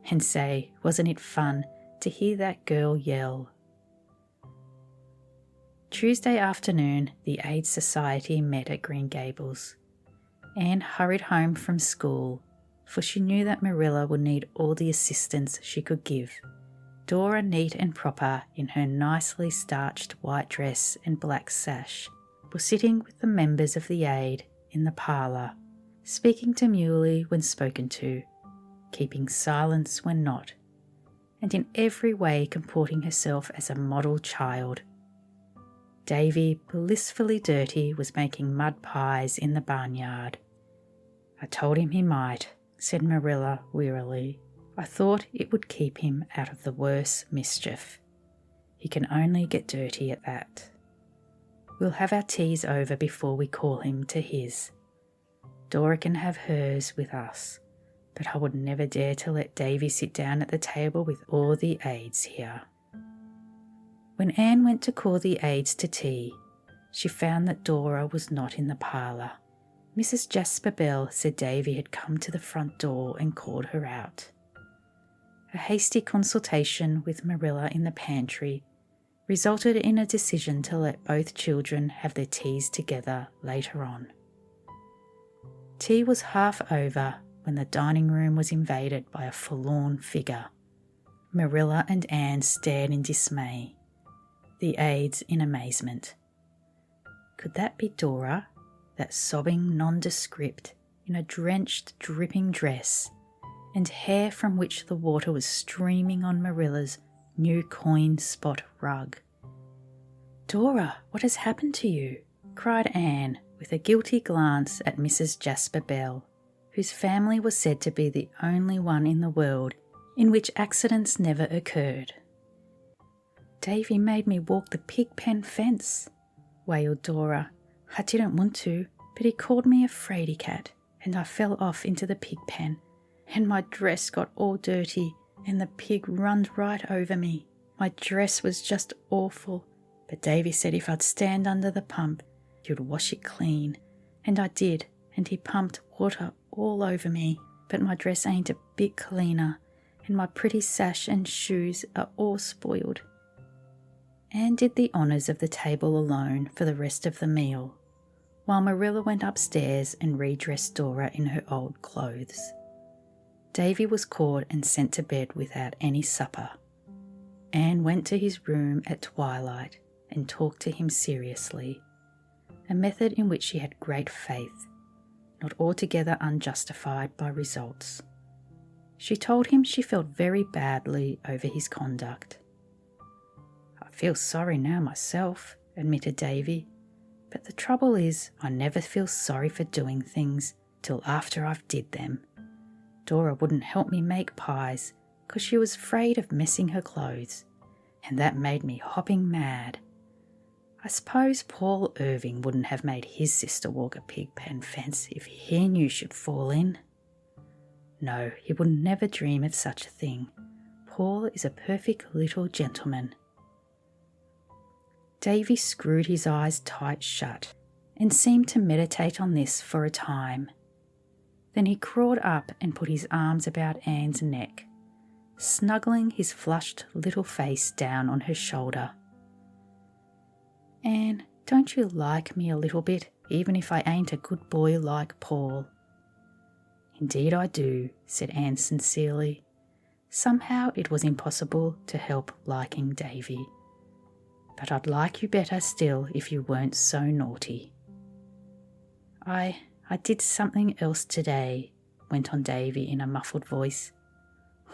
And say, wasn't it fun to hear that girl yell?" Tuesday afternoon, the Aid Society met at Green Gables. Anne hurried home from school, for she knew that Marilla would need all the assistance she could give. Dora, neat and proper in her nicely starched white dress and black sash, was sitting with the members of the Aid in the parlour, speaking demurely when spoken to, keeping silence when not, and in every way comporting herself as a model child. Davy, blissfully dirty, was making mud pies in the barnyard. "I told him he might," said Marilla wearily. "I thought it would keep him out of the worse mischief. He can only get dirty at that. We'll have our teas over before we call him to his. Dora can have hers with us, but I would never dare to let Davy sit down at the table with all the Aids here." When Anne went to call the Aids to tea, she found that Dora was not in the parlour. Mrs. Jasper Bell said Davy had come to the front door and called her out. A hasty consultation with Marilla in the pantry resulted in a decision to let both children have their teas together later on. Tea was half over when the dining room was invaded by a forlorn figure. Marilla and Anne stared in dismay, the Aids in amazement. Could that be Dora, that sobbing nondescript in a drenched, dripping dress, and hair from which the water was streaming on Marilla's new coin spot rug? "Dora, what has happened to you?" cried Anne, with a guilty glance at Mrs. Jasper Bell, whose family was said to be the only one in the world in which accidents never occurred. "Davy made me walk the pig pen fence," wailed Dora. "I didn't want to, but he called me a fraidy cat, and I fell off into the pig pen, and my dress got all dirty, and the pig runned right over me. My dress was just awful, but Davy said if I'd stand under the pump, he'd wash it clean, and I did, and he pumped water all over me, but my dress ain't a bit cleaner, and my pretty sash and shoes are all spoiled." Anne did the honours of the table alone for the rest of the meal, while Marilla went upstairs and redressed Dora in her old clothes. Davy was caught and sent to bed without any supper. Anne went to his room at twilight and talked to him seriously, a method in which she had great faith, not altogether unjustified by results. She told him she felt very badly over his conduct. "I feel sorry now myself," admitted Davy, "but the trouble is I never feel sorry for doing things till after I've did them. Dora wouldn't help me make pies 'cause she was afraid of messing her clothes, and that made me hopping mad. I suppose Paul Irving wouldn't have made his sister walk a pig pen fence if he knew she'd fall in. No, he would never dream of such a thing. Paul is a perfect little gentleman." Davy screwed his eyes tight shut and seemed to meditate on this for a time. Then he crawled up and put his arms about Anne's neck, snuggling his flushed little face down on her shoulder. "Anne, don't you like me a little bit, even if I ain't a good boy like Paul?" "Indeed I do," said Anne sincerely. Somehow it was impossible to help liking Davy. "But I'd like you better still if you weren't so naughty." I did something else today," went on Davy in a muffled voice.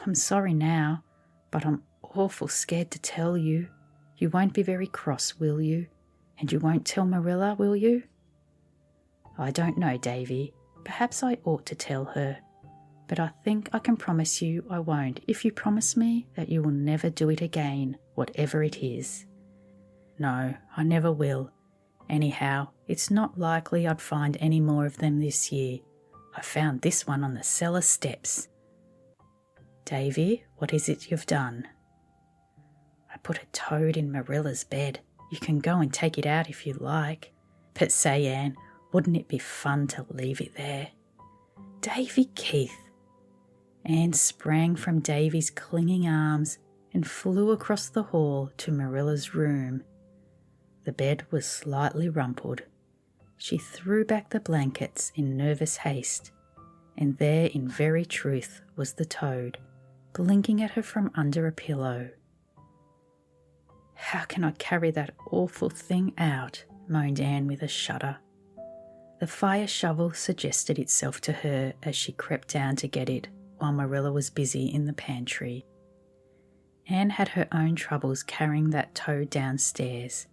"I'm sorry now, but I'm awful scared to tell you." You won't be very cross, will you? And you won't tell Marilla, will you? I don't know, Davy. Perhaps I ought to tell her. But I think I can promise you I won't if you promise me that you will never do it again, whatever it is. No, I never will. Anyhow, it's not likely I'd find any more of them this year. I found this one on the cellar steps. Davy, what is it you've done? I put a toad in Marilla's bed. You can go and take it out if you like. But say, Anne, wouldn't it be fun to leave it there? Davy Keith! Anne sprang from Davy's clinging arms and flew across the hall to Marilla's room. The bed was slightly rumpled. She threw back the blankets in nervous haste, and there in very truth was the toad, blinking at her from under a pillow. How can I carry that awful thing out? Moaned Anne with a shudder. The fire shovel suggested itself to her as she crept down to get it while Marilla was busy in the pantry. Anne had her own troubles carrying that toad downstairs,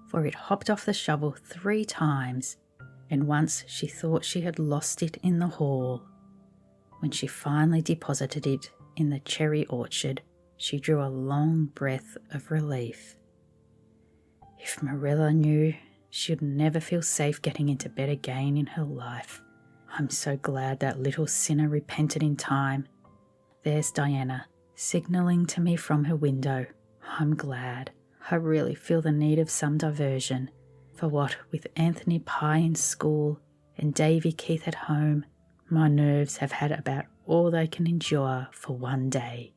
for it hopped off the shovel 3 times, and once she thought she had lost it in the hall. When she finally deposited it in the cherry orchard, she drew a long breath of relief. If Marilla knew, she'd never feel safe getting into bed again in her life. I'm so glad that little sinner repented in time. There's Diana, signalling to me from her window. I'm glad. I really feel the need of some diversion, for what with Anthony Pye in school and Davy Keith at home, my nerves have had about all they can endure for one day.